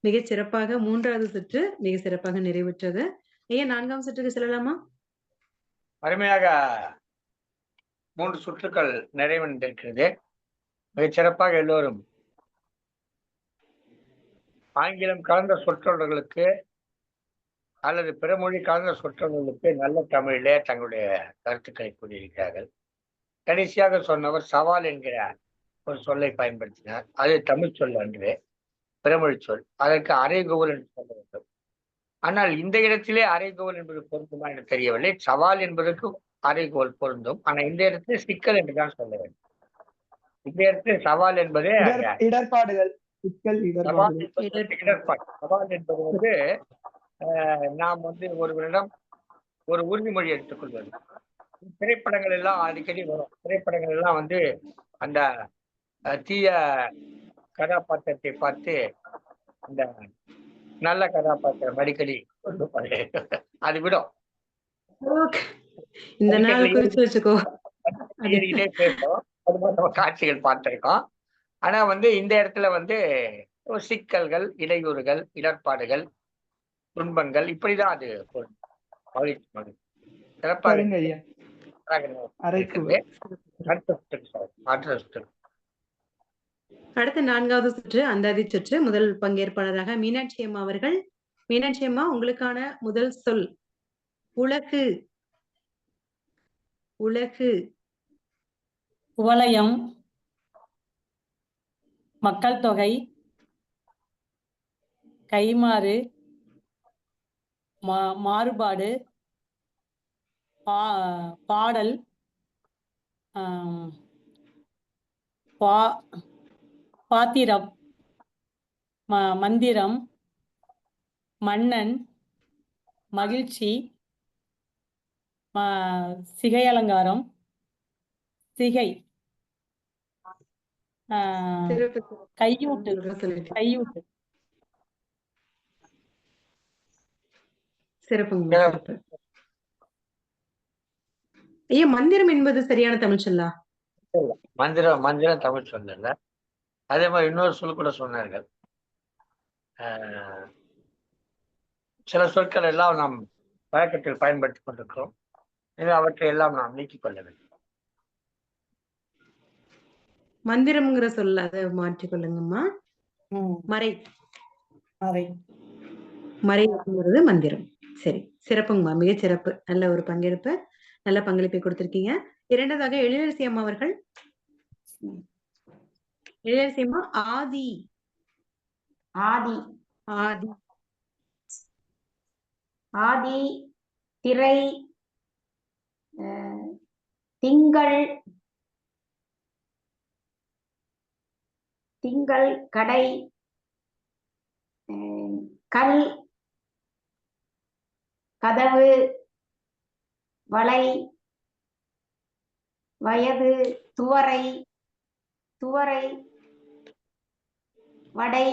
மிகச் சிறப்பாக 3வது சுற்று மிக சிறப்பாக நிறைவுற்றது. ஐயா, 4ஆம் சுற்றுக்கு செல்லலாமா? அருமையாக 3 சுற்றுக்கள் நிறைவடைந்திருக்கிறது. மிகச் சிறப்பாக எல்லோரும் ஆங்கிலம் கலந்த சொற்றொடர்களுக்கு அல்லது பிற மொழி கலந்த சொற்றொடர்களுக்கு நல்ல தமிழிலே தங்களுடைய கருத்துக்களை கூறியிருக்கிறார்கள். கடைசியாக சொன்னவர் சவால் என்கிற ஒரு சொல்லை பயன்படுத்தினார். அது தமிழ் சொல் அன்று, பிறமொழி சொல். அதற்கு அறைகூவல் என்று சொல்ல வேண்டும். ஆனால் இந்த இடத்திலே அறைகூவல் என்பது பொருந்துமா என்று தெரியவில்லை. சவால் என்பதற்கு அறைகூவல் பொருந்தும். ஆனா இந்த இடத்துல சிக்கல் என்றுதான் சொல்ல வேண்டும். இந்த இடத்துல சவால் என்பதே இடர்பாடுகள், சிக்கல், இடர்பாடு. சவால் என்பது வந்து நாம் வந்து ஒருவரிடம் ஒரு உறுதிமொழி எடுத்துக்கொள்வது. திரைப்படங்கள் எல்லாம் அடிக்கடி வரும். திரைப்படங்கள் எல்லாம் வந்து அந்த தீய கதாபாத்திரத்தை பார்த்து அந்த நல்ல கதாபாத்திரம் அடிக்கடி அது விடும். இந்த நாள் குறிச்சு வச்சுக்கோ. பேசும். அது மாதிரி நம்ம காட்சிகள் பார்த்திருக்கோம். ஆனா வந்து இந்த இடத்துல வந்து சிக்கல்கள், இடையூறுகள், இடர்பாடுகள், துன்பங்கள் இப்படிதான் அது சிறப்பாக. அடுத்த 4வது சுற்று அந்தாதி சுற்று. முதல் பங்கேற்பாளராக மீனாட்சி அம்மா அவர்கள். மீனாட்சி அம்மா, உங்களுக்கான முதல் சொல் உலகு. உலகு. உவலயம், மக்கள் தொகை, கைமாறு, மாறுபாடு, பாடல், பாத்திரம், மந்திரம், மன்னன், மகிழ்ச்சி, சிகை அலங்காரம், சிகை, கையூட்டு. கையூட்டு. சிறப்புங்க, சிறப்பு. ஐயா, மந்திரம் என்பது சரியான தமிழ் சொல்லா? மந்திரம் தமிழ் சொல்லல. அதே மாதிரி இன்னொரு சொல் கூட சொன்னார்கள். அஹ், சில சொற்கள் எல்லாம் நாம் வழக்கத்தில் பயன்படுத்திக் கொண்டிருக்கிறோம். எனவே அவற்றை எல்லாம் நாம் நீக்கிக் கொள்ள வேண்டும். மந்திரம்ங்கிற சொல்ல அதை மாற்றிக்கொள்ளுங்கம்மா. மறை. மறை. மறைங்கிறது மந்திரம். சரி, சிறப்புங்கம்மா, மிகச் சிறப்பு. நல்ல ஒரு பங்கெடுப்பு, நல்ல பங்களிப்பை கொடுத்திருக்கீங்க. இரண்டாவதாக எழிலரசி அம்மா அவர்கள். எழிலரசி அம்மா, ஆதி. ஆதி. ஆதி. ஆதி, திரை, திங்கள், திங்கள், கடை, கல், கதவு, வளை, வயது, துவரை, துவரை, வடை,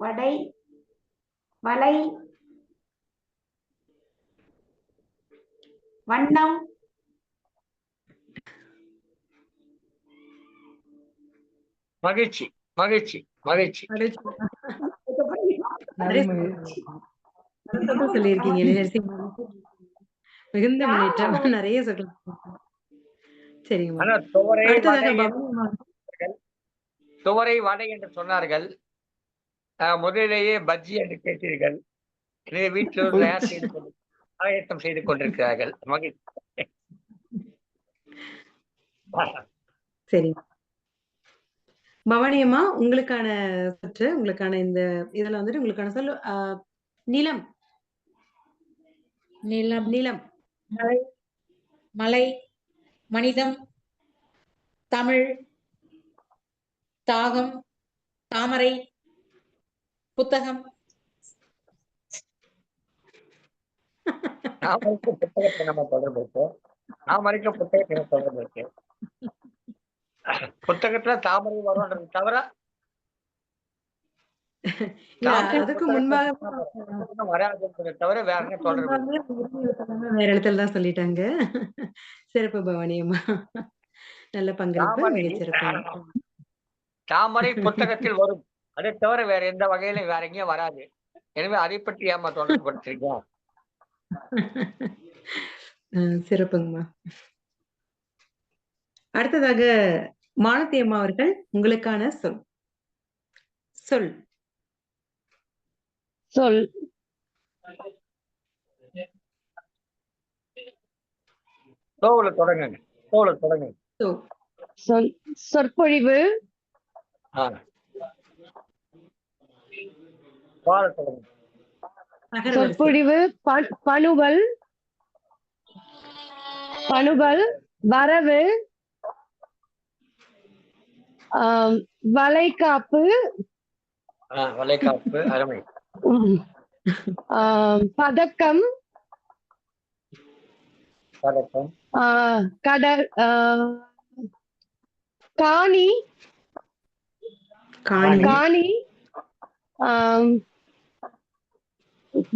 வடை, வலை, வண்ணம், மகிழ்ச்சி, மகிழ்ச்சி, மகிழ்ச்சி. சொல்லியிருக்கீங்க எழிலரசி. மிகுந்த முன்னேற்றம், நிறைய சொல்றேன். சரிங்கம்மா. ஆனா துவரை அடுத்ததாக வடை பவானி அம்மா. துவரை வடை என்று சொன்னார்கள். முதலிலேயே பஜ்ஜி என்று கேட்டீர்கள். எனவே வீட்டில் தயார் செய்து கொண்டு ஆயத்தம் செய்து கொண்டிருக்கிறார்கள். மகிழ்ச்சி. சரி பவானி அம்மா, உங்களுக்கான சுற்று, உங்களுக்கான இந்த இதுல வந்துட்டு உங்களுக்கான சொல் நிலம். நிலம், நிலம். மலை, மலை, மனிதம், தமிழ், தாகம், தாமரை, புத்தகம். நாம் அறிக்க புத்தகத்தை நம்ம தொடர்பு இருக்கோம். நாம் அறிக்க புத்தகத்தை நம்ம தொடர்பு இருக்கு. புத்தகத்துல தாமரை வரும்ன்றது தவிர அதுக்கு முன்பாக வராதுன்றதை தவிர வேற என்ன தொடர்பு? வேற இடத்துல தான் சொல்லிட்டாங்க. சிறப்பு பவானி அம்மா, நல்ல பங்களிப்பு, மிகச் சிறப்பு. தாமரை புத்தகத்தில் வரும், அதை தவிர வேற எந்த வகையில வேற எங்கேயும் வராது. எனவே அதை பற்றி ஏமா தொடர்பு படுத்திருக்கோம்? சிறப்புங்கம்மா. அடுத்ததாக மாலதி அம்மா அவர்கள், உங்களுக்கான சொல். சொல். சொல். சோவுல தொடங்குங்க. சோவுல தொடங்குங்க. சொல். சொற்பொழிவு. பால தொடங்குங்க. சொற்பொழிவு. பணுவல். பணுவல். வரவு. வளைகாப்பு. வளைகாப்பு, அருமை. பதக்கம். பதக்கம். கடல். காணி. காணி.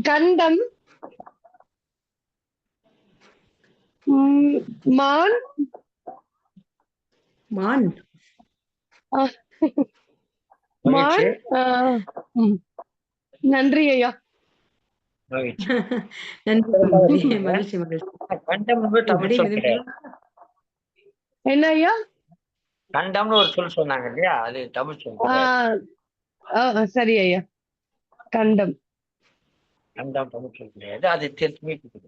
கண்டம். மான். மான். மான். நன்றி ஐயா. நன்றி, மகிழ்ச்சி, மகிழ்ச்சி. என்ன ஐயா? கண்டம்னு ஒரு சொல் சொன்னாங்க இல்லையா, அது தமிழ் சொல். சரி ஐயா. கண்டம். கண்டம் தமிழ் சொல் கிடையாது, அது மீட்டு.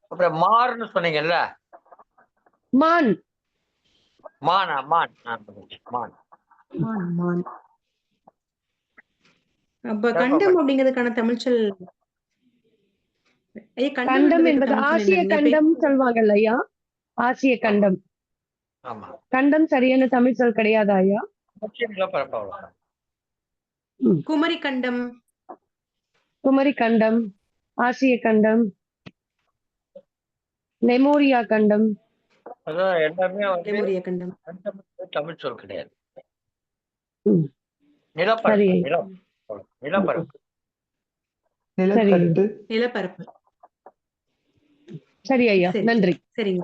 அப்புறம் மாறுன்னு சொன்னீங்கல்ல, மான். மானா? மான். மான். மான். அப்ப கண்டம் அப்படிங்கிறதுக்கான தமிழ் சொல். கண்டம் என்பது ஆசிய கண்டம் சொல்வாங்கல்ல ஐயா, ஆசிய கண்டம். ஆமா. கண்டம் சரியான தமிழ் சொல் கிடையாதா ஐயா? குமரி கண்டம். குமரி கண்டம், ஆசிய கண்டம், லெமோரியா கண்டம். அதான் எல்லாமே லெமோரியா கண்டம். தமிழ் சொல் கிடையாது. நிலப்பரப்பு. நிலக்கட்டு. நிலப்பரப்பு. சரி ஐயா, சரி நன்றி. சரிங்க.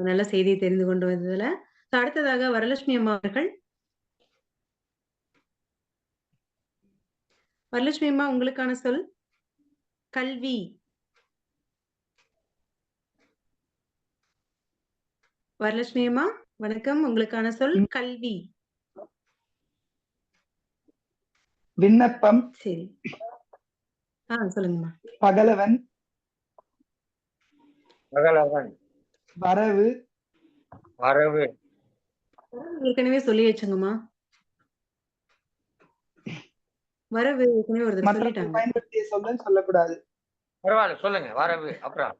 நல்ல செய்தியை தெரிந்து கொண்டு வந்ததுல. அடுத்ததாக வரலட்சுமி அம்மா அவர்கள். வரலட்சுமி அம்மா, உங்களுக்கான சொல் கல்வி. வரலட்சுமி அம்மா வணக்கம். உங்களுக்கான சொல் கல்வி. விண்ணப்பம், சரி. சொல்லுங்கம்மா. பகலவன், பகலவன், வரவு, வரவு, ஏற்கனவே சொல்லி வச்சுங்கம்மா. வரவு ஏற்கனவே ஒரு தடவை மற்றவர்கள் சொல்லிட்டாங்க. பயன்படுத்திய சொல்ல சொல்லக்கூடாது. பரவாயில்ல சொல்லுங்க. வரவு, அப்புறம்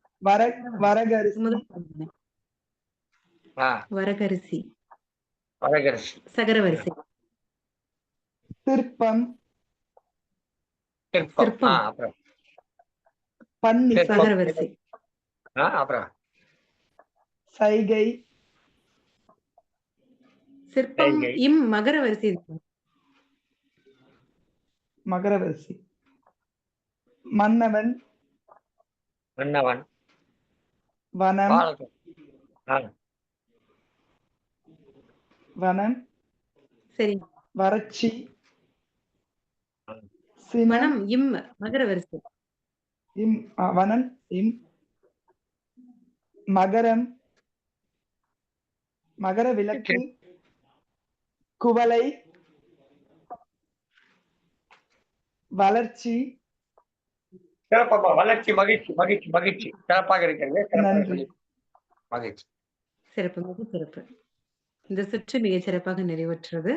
வரகரிசி, முதல் பாருங்க. ஆ, வரகரிசி, வரகரிசி, சகரவரிசை, சிற்பம், சிற்பம், சிற்பம், அப்புறம் பன்னி, சிற்பம், சகரவரிசை, அப்புறம் சைகை, சிற்பம், சைகை, இம் மகர வரிசை இருக்கு. மகரவரிசி, மன்னவன், மன்னவன், வனம், பாலகன், வனம், சரி. வறட்சி, சினம், மனம் இம் மகர வரிசை, இம், வனம், இம், மகரம், மகர விளக்கு, குவளை, வளர்ச்சி. சிறப்பம்மா. வளர்ச்சி, மகிழ்ச்சி, மகிழ்ச்சி, மகிழ்ச்சி. சிறப்பாக இருக்கிறது. சிறப்பாக நன்றி. சொல்லி மகிழ்ச்சி. சிறப்பு, மிக சிறப்பு. இந்த சுற்று மிக சிறப்பாக நிறைவேற்றுறது.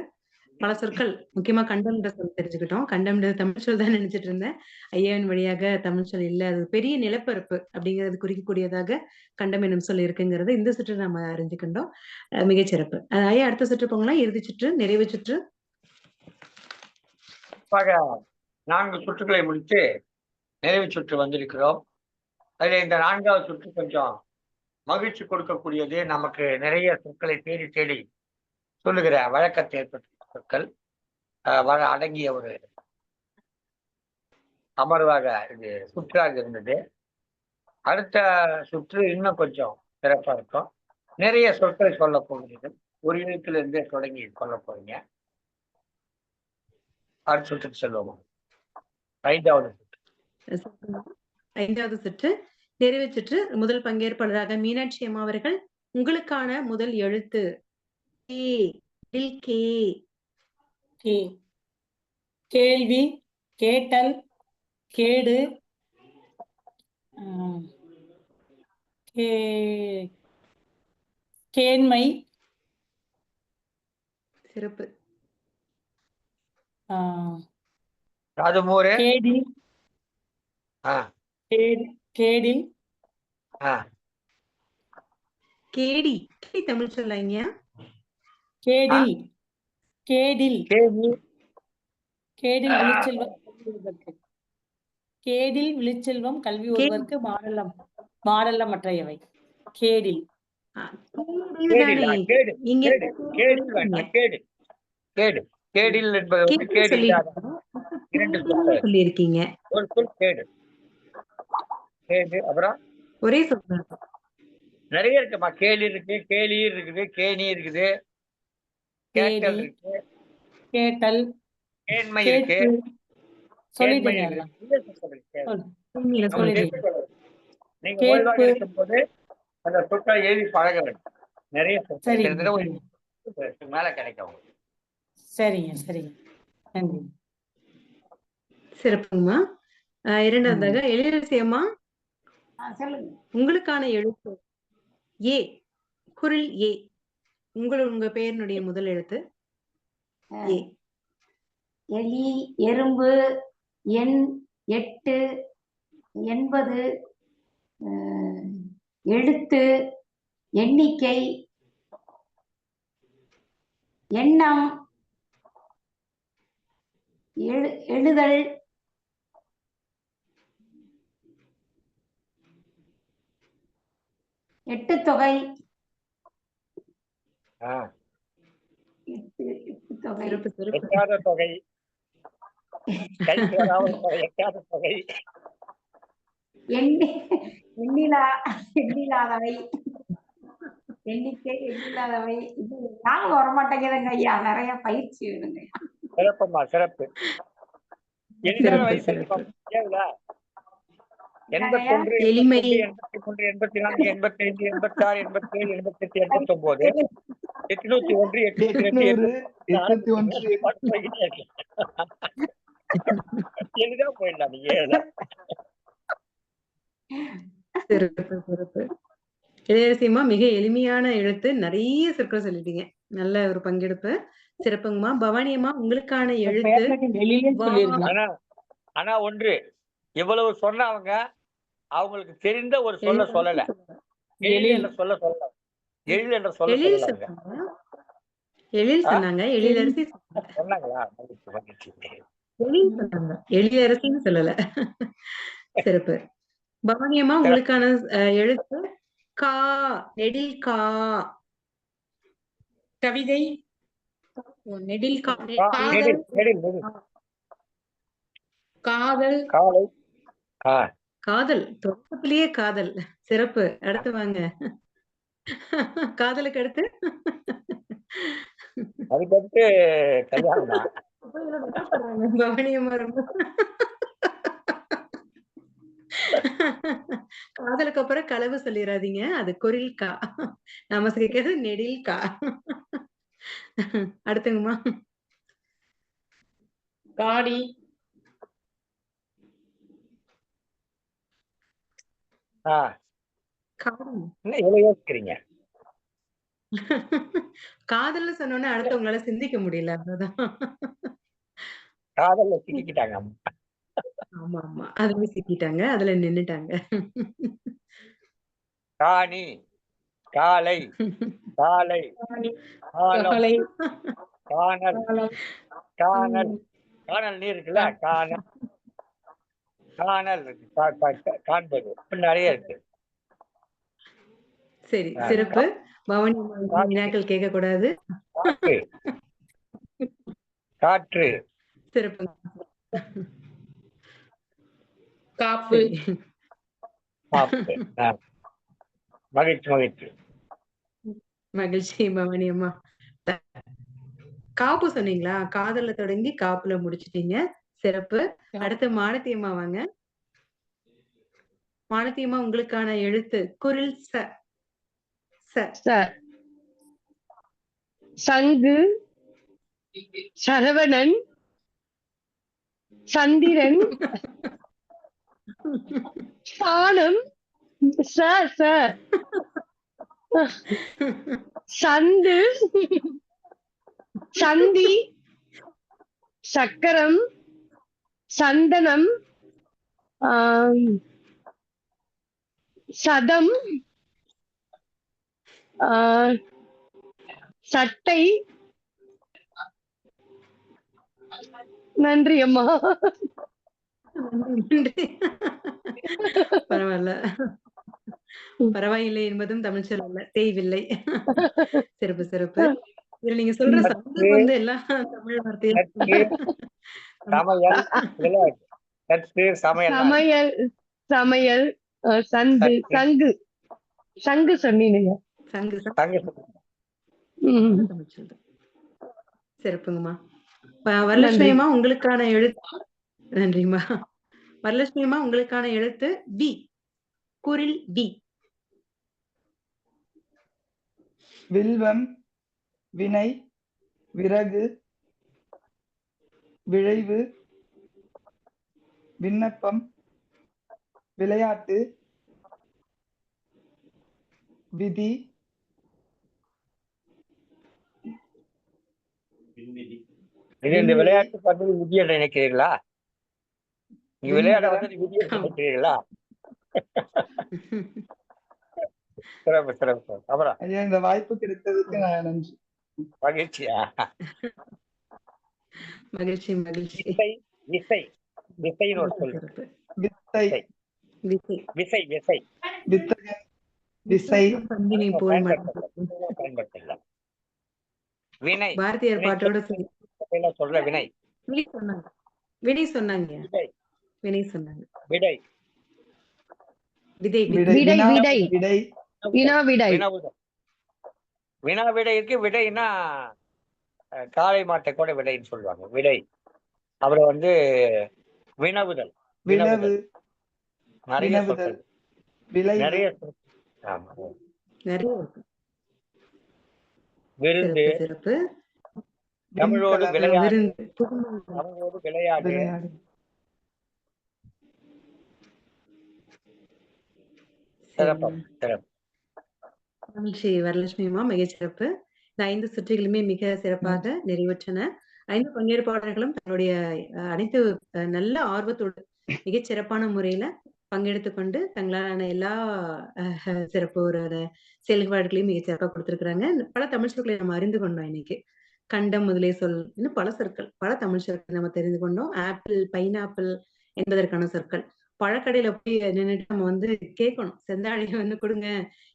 பல சொற்கள், முக்கியமா கண்டம்ன்ற சொல் தெரிஞ்சுக்கிட்டோம். கண்டம்ன்றது தமிழ் சொல் தான் நினைச்சிட்டு இருந்தேன். ஐயாவின் வழியாக தமிழ் சொல் இல்ல, அது பெரிய நிலப்பரப்பு அப்படிங்கிறது குறிக்கக்கூடியதாக கண்டம் என்னும் சொல் இருக்குங்கிறது இந்த சுற்று நம்ம அறிஞ்சுக்கிட்டோம். மிகச் சிறப்பு. ஐயா, அடுத்த சுற்று போகலாம். இறுதி சுற்று, நிறைவு சுற்று. 4 சுற்றுகளை முடித்து நிறைவு சுற்று வந்திருக்கிறோம். அதுல இந்த 4வது சுற்று கொஞ்சம் மகிழ்ச்சி கொடுக்கக்கூடியது. நமக்கு நிறைய சொற்களை தேடி தேடி சொல்லுகிற வழக்கத்தை ஏற்பட்ட சொற்கள் அடங்கிய ஒரு அமர்வாக இது சுற்றாக இருந்தது. அடுத்த சுற்று இன்னும் கொஞ்சம் சிறப்பா இருக்கும். நிறைய சொற்களை சொல்ல போகிறீர்கள். ஒரு எழுத்திலிருந்தே தொடங்கி சொல்ல போறீங்க. அடுத்த சுற்றுக்கு செல்வோம். 5வது சுற்று. 5வது சுற்று, நிறைவு சுற்று. முதல் பங்கேற்பாளராக மீனாட்சி அம்மா அவர்கள். உங்களுக்கான முதல் எழுத்து கே. கேள்வி, கேட்டல், கேடு, கேண்மை, சிறப்பு, ராஜமூரு, கேடில், கேடில், கேடி. தமிழ் சொல்லாங்க. கேடில், கேடில், கேள்வி, கேடில் விழிச்செல்வம் கல்வி ஒருவர்க்கு. கேடில் விழிச்செல்வம் கல்வி ஒருவர்க்கு மாடல்ல மற்றையவை. கேடில், கேடில் என்பது வந்து கேடு இல்லாத 2 சொற்கள். சொல்லியிருக்கீங்க. ஒரு சொல் கேடு. கேடு, அப்புறம் ஒரே சொல் நிறைய இருக்குமா. கேளி இருக்கு, கேளீர் இருக்குது, கேணி இருக்குது, கேட்டல் இருக்கு, கேட்டல், கேண்மை இருக்கு, சொல்லிட்டீங்க. நீங்க ஓய்வாக இருக்கும் போது அந்த சொற்களை எழுதி பழக வேண்டும். நிறைய சொற்கள் மேல கிடைக்கும். சரிங்க, சரிங்க, நன்றி. சிறப்புங்கம்மா. 2வதாக எழிலரசி அம்மா, சொல்லுங்க. உங்களுக்கான எழுத்து ஏ, குரில் ஏ. உங்க பெயரினுடைய முதல் எழுத்து ஏ. எலி, எறும்பு, எண், 8, 80, எழுத்து, எண்ணிக்கை, எண்ணம், எழுதல், எட்டுத்தொகை, எட்டாத தொகை, கைக்கு வராமல் எட்டாத தொகை, எண்ணி எண்ணிலா எண்ணிலாதவை எண்ணிக்கை எண்ணிலாதவை இது ஞாபகம் வரமாட்டேங்குதுங்க ஐயா. நிறைய பயிற்சி வேணுங்க. சிறப்புமா, சிறப்பு. எளிதான சிறப்பு வயசு சிறப்பு. கேளுல. என்னங்கய்யா? 81, எளிமை 82, 83, 84, 85, 86, 87, 88, 88, 801, 802, 801 எளிதா போயிடலாம் நீங்க ஏழுல. சிறப்பு சிறப்பு. இளையரசியம்மா மிக எளிமையான எழுத்து, நிறைய சொற்கள் சொல்லிட்டீங்க. நல்ல ஒரு பங்கெடுப்பு. சிறப்புங்கம்மா. பவானி அம்மா உங்களுக்கான எழுத்து வெளியிலே வா. சொல்லியிருக்கலாம். ஆனா ஆனா ஒன்று, இவ்வளவு சொன்னவங்க அவங்களுக்கு தெரிந்த ஒரு சொல்ல சொல்லல. எழில் என்ற சொல்ல சொல்லல. எழில் என்ற சொல்ல எழில் சொல்லல. சொன்னாங்க. எழில் சொன்னாங்க. எழிலரசி சொன்னாங்க. சொன்னாங்களா? மகிழ்ச்சி, மகிழ்ச்சி. எழில் சொன்னாங்க. எழிலரசின்னு சொல்லல. சிறப்பு. பவானி அம்மா உங்களுக்கான எழுத்து கா. நெடில் கா. கவிதை, நெடில் காதல், நெடில், நெடில், நெடில். காதல், காலை. காதல். தொடக்கத்திலேயே காதல். சிறப்பு. அடுத்து வாங்க. காதலுக்கு அடுத்து அதுக்கடுத்து கல்யாணம் தான். பவானி அம்மா ரொம்ப காதலுக்கு அப்புறம் களவு சொல்லிடாதீங்க. அது குரில் கா. நாம கேட்கறது நெடில் கா. அடுத்துங்கம்மா. காடி, காடி. என்ன இவ்வளவு யோசிக்கிறீங்க? காதல்னு சொன்னோன்னே அடுத்து உங்களால சிந்திக்க முடியல. அவ்வளவுதான். காதல்ல சிக்கிக்கிட்டாங்க. ஆமா ஆமா. அதுல சிக்கிட்டாங்க. அதுல நின்னுட்டாங்க. காணி, காலை, காலை, காலம், காலை, காணல், காணல், காணல் நீர் இருக்குல்ல, காணல், காணல், காண்பது, இப்படி நிறைய இருக்கு. சரி, சிறப்பு. பவானி அம்மா வினாக்கள் கேட்க கூடாது. காற்று, காற்று, சிறப்பு. காப்பு, காப்பு. மகிழ்ச்சி, மகிழ்ச்சி. மகிழ்ச்சி பவானி அம்மா. காப்பு சொன்னீங்களா? காதல்ல தொடங்கி காப்புல முடிச்சிட்டீங்க. சிறப்பு. அடுத்து மாலதி அம்மா வாங்க. மாலதி அம்மா உங்களுக்கான எழுத்து குரில் ச. ச. சங்கு, சரவணன், சந்திரன், சாணம், சந்து, சந்தி, சக்கரம், சந்தனம், சதம், சட்டை. நன்றி அம்மா. பரவாயில்ல. பரவாயில்லை என்பதும் தமிழ் சொல் அல்ல. தேய்வில்லை. சிறப்பு சிறப்பு. இதுல நீங்க சொல்ற சந்துக்கு வந்து எல்லாம் தமிழ் வார்த்தையா? சமையல், சமையல், சமையல், சமையல், சந்து, சங்கு, சங்கு சொன்னீங்க. சங்கு தமிழ் சொல். சிறப்புங்கம்மா. வரலட்சுமி அம்மா உங்களுக்கான எழுத்து. நன்றிம்மா. வரலட்சுமி அம்மா உங்களுக்கான எழுத்து வி. குரில் வி. வில்வம், வினை, விறகு, விழைவு, விண்ணப்பம், விளையாட்டு, விதி, இந்த விளையாட்டு பண்றது விதி என்று நினைக்கிறீர்களா? நீங்க விளையாட வந்தது விதி என்று நினைக்கிறீர்களா? சிறப்பு, சிறப்பு. அப்புறம் ஐயா, இந்த வாய்ப்பு கிடைத்ததுக்கு நான் நன்றி. மகிழ்ச்சியா? மகிழ்ச்சி மகிழ்ச்சி. விசை, விசை, விசைன்னு ஒரு சொல். வித்தை, விசை, விசை, விசை, வித்தகன், விசை, பந்தினி போல் பயன்படுத்தலாம். வினை, பாரதியார் பாட்டோட சரி. சொல்ற வினை. வினை சொன்னாங்க. வினை சொன்னாங்க. விடை, வினை சொன்னாங்க. விடை, விதை விடை விடை வினா விடை விடை வினா விடை வினவுதல். வினா விடை இருக்கு. விடைன்னா காளை மாட்டை கூட விடைன்னு சொல்லுவாங்க. விடை. அப்புறம் வந்து வினவுதல். வினவு வினவுதல். நிறைய வினவுதல் சொற்கள். விளைவு நிறைய சொற்கள். ஆமா. நிறைய இருக்கு. விருந்து, சிறப்பு சிறப்பு. தமிழோடு விண்கலம் விளையாடு, விருந்து, புதுமை, தமிழோடு விளையாடு, விளையாடு சிறப்பம், சிறப்பு. மகிழ்ச்சி வரலட்சுமி அம்மா, மிகச் சிறப்பு. இந்த 5 சுற்றுகளுமே மிக சிறப்பாக நிறைவுற்றன. 5 பங்கேற்பாளர்களும் தன்னுடைய அனைத்து நல்ல ஆர்வத்தோடு மிகச் சிறப்பான முறையில பங்கெடுத்துக் கொண்டு தங்களாலான எல்லா சிறப்பு ஒரு செயல்பாடுகளையும் மிகச் சிறப்பாக கொடுத்திருக்கிறாங்க. பல தமிழ் சொற்களை நம்ம அறிந்து கொண்டோம் இன்னைக்கு. கண்டம் முதலே சொல், இன்னும் பல சொற்கள், பல தமிழ் சொற்கள் நம்ம தெரிந்து கொண்டோம். ஆப்பிள், பைனாப்பிள் என்பதற்கான சொற்கள். பழக்கடையில போய் நின்னுட்டு நம்ம வந்து கேட்கணும். செந்தாழை வந்து கொடுங்க.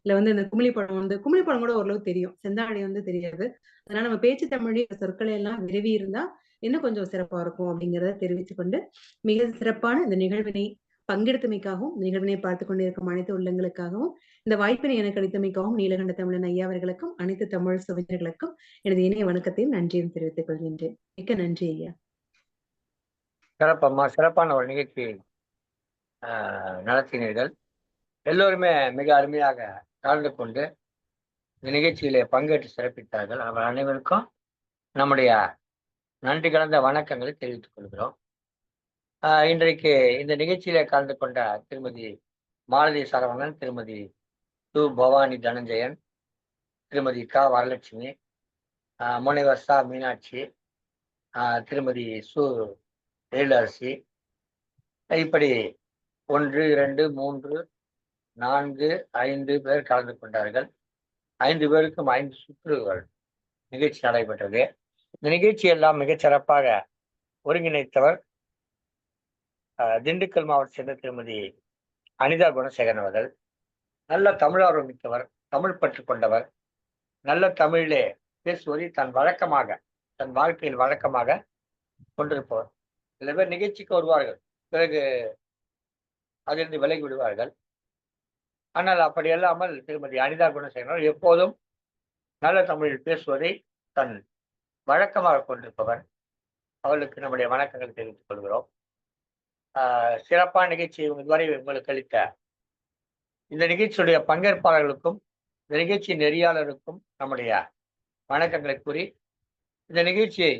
இல்ல வந்து இந்த குமிழி பழம் கூட ஓரளவு தெரியும். செந்தாழை வந்து தெரியாது. அதனால நம்ம பேச்சு தமிழில் சொற்களை எல்லாம் விரவி இருந்தா இன்னும் கொஞ்சம் சிறப்பா இருக்கும் அப்படிங்கிறத தெரிவித்துக் கொண்டு மிக சிறப்பான இந்த நிகழ்வினை பங்கெடுத்தமைக்காகவும், நிகழ்வினை பார்த்துக் கொண்டிருக்கும் அனைத்து உள்ளங்களுக்காகவும், இந்த வாய்ப்பினை எனக்கு அளித்தமைக்காகவும் நீலகண்ட தமிழன் ஐயா அவர்களுக்கும், அனைத்து தமிழ் சுவைஞர்களுக்கும் எனது இணைய வணக்கத்தையும் நன்றியும் தெரிவித்துக் கொள்கின்றேன். மிக்க நன்றி ஐயா. சிறப்பம்மா. சிறப்பான ஒரு நிகழ்ச்சி நடத்தினீர்கள். எல்லோருமே மிக அருமையாக கலந்து கொண்டு இந்த நிகழ்ச்சியிலே பங்கேற்று சிறப்பித்தார்கள். அவர் அனைவருக்கும் நம்முடைய நன்றி கலந்த வணக்கங்களை தெரிவித்துக் கொள்கிறோம். இன்றைக்கு இந்த நிகழ்ச்சியிலே கலந்து கொண்ட திருமதி மாலதி சரவணன், திருமதி சு பவானி தனஞ்சயன், திருமதி க வரலட்சுமி, முனைவர் சா மீனாட்சி, திருமதி சு எழிலரசி, இப்படி 1, 2, 3, 4, 5 பேர் கலந்து கொண்டார்கள். 5 பேருக்கும் 5 சுற்றுகள் நிகழ்ச்சி நடைபெற்றது. இந்த நிகழ்ச்சி எல்லாம் மிகச் சிறப்பாக ஒருங்கிணைத்தவர் திண்டுக்கல் மாவட்ட சேர்ந்த திருமதி அனிதா குணசேகரன் அவர்கள். நல்ல தமிழார்வம் மிக்கவர், தமிழ் பற்று கொண்டவர், நல்ல தமிழிலே பேசுவதை தன் வாழ்க்கையில் வழக்கமாக கொண்டிருப்பவர். சில பேர் நிகழ்ச்சிக்கு வருவார்கள், பிறகு அதிலிருந்து விலகி விடுவார்கள். ஆனால் அப்படி அல்லாமல் திருமதி அனிதா குணசேகரன் எப்போதும் நல்ல தமிழில் பேசுவதை தன் வழக்கமாக கொண்டிருப்பவர். அவர்களுக்கு நம்முடைய வணக்கங்களை தெரிவித்துக் கொள்கிறோம். சிறப்பான நிகழ்ச்சியை இதுவரை உங்களுக்கு அளித்த இந்த நிகழ்ச்சியுடைய பங்கேற்பாளர்களுக்கும் இந்த நிகழ்ச்சி நெறியாளருக்கும் நம்முடைய வணக்கங்களை கூறி, இந்த நிகழ்ச்சியை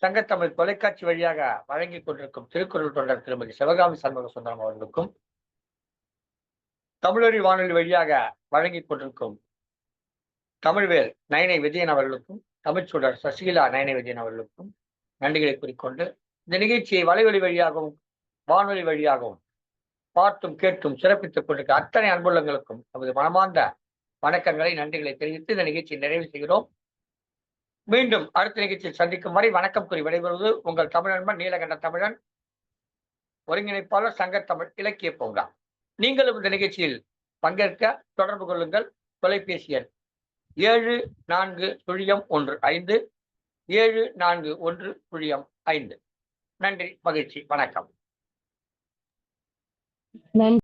சங்கத்தமிழ் தொலைக்காட்சி வழியாக வழங்கி கொண்டிருக்கும் திருக்குறள் தொண்டர் திருமதி சிவகாமி சண்முக சுந்தரம் அவர்களுக்கும், தமிழொலி வானொலி வழியாக வழங்கி கொண்டிருக்கும் தமிழ்வேல் நயனை விஜயன் அவர்களுக்கும், தமிழ்ச்சூடர் சசிகலா நயனை விஜயன் அவர்களுக்கும் நன்றிகளை கூறிக்கொண்டு, இந்த நிகழ்ச்சியை வலைவழி வழியாகவும் வானொலி வழியாகவும் பார்த்தும் கேட்டும் சிறப்பித்துக் கொண்டிருக்க அத்தனை அன்புள்ளங்களுக்கும் நமது மனமார்ந்த வணக்கங்களை, நன்றிகளை தெரிவித்து இந்த நிகழ்ச்சியை நிறைவு செய்கிறோம். மீண்டும் அடுத்த நிகழ்ச்சியில் சந்திக்கும் வரை வணக்கம் கூறி விடைபெறுவது உங்கள் தமிழ் நண்பன் நீலகண்ட தமிழன், ஒருங்கிணைப்பாளர் சங்கத்தமிழ் இலக்கிய பூங்கா. நீங்களும் இந்த நிகழ்ச்சியில் பங்கேற்க தொடர்பு கொள்ளுங்கள். தொலைபேசி எண் 740115 7415. நன்றி, மகிழ்ச்சி, வணக்கம். நன்றி.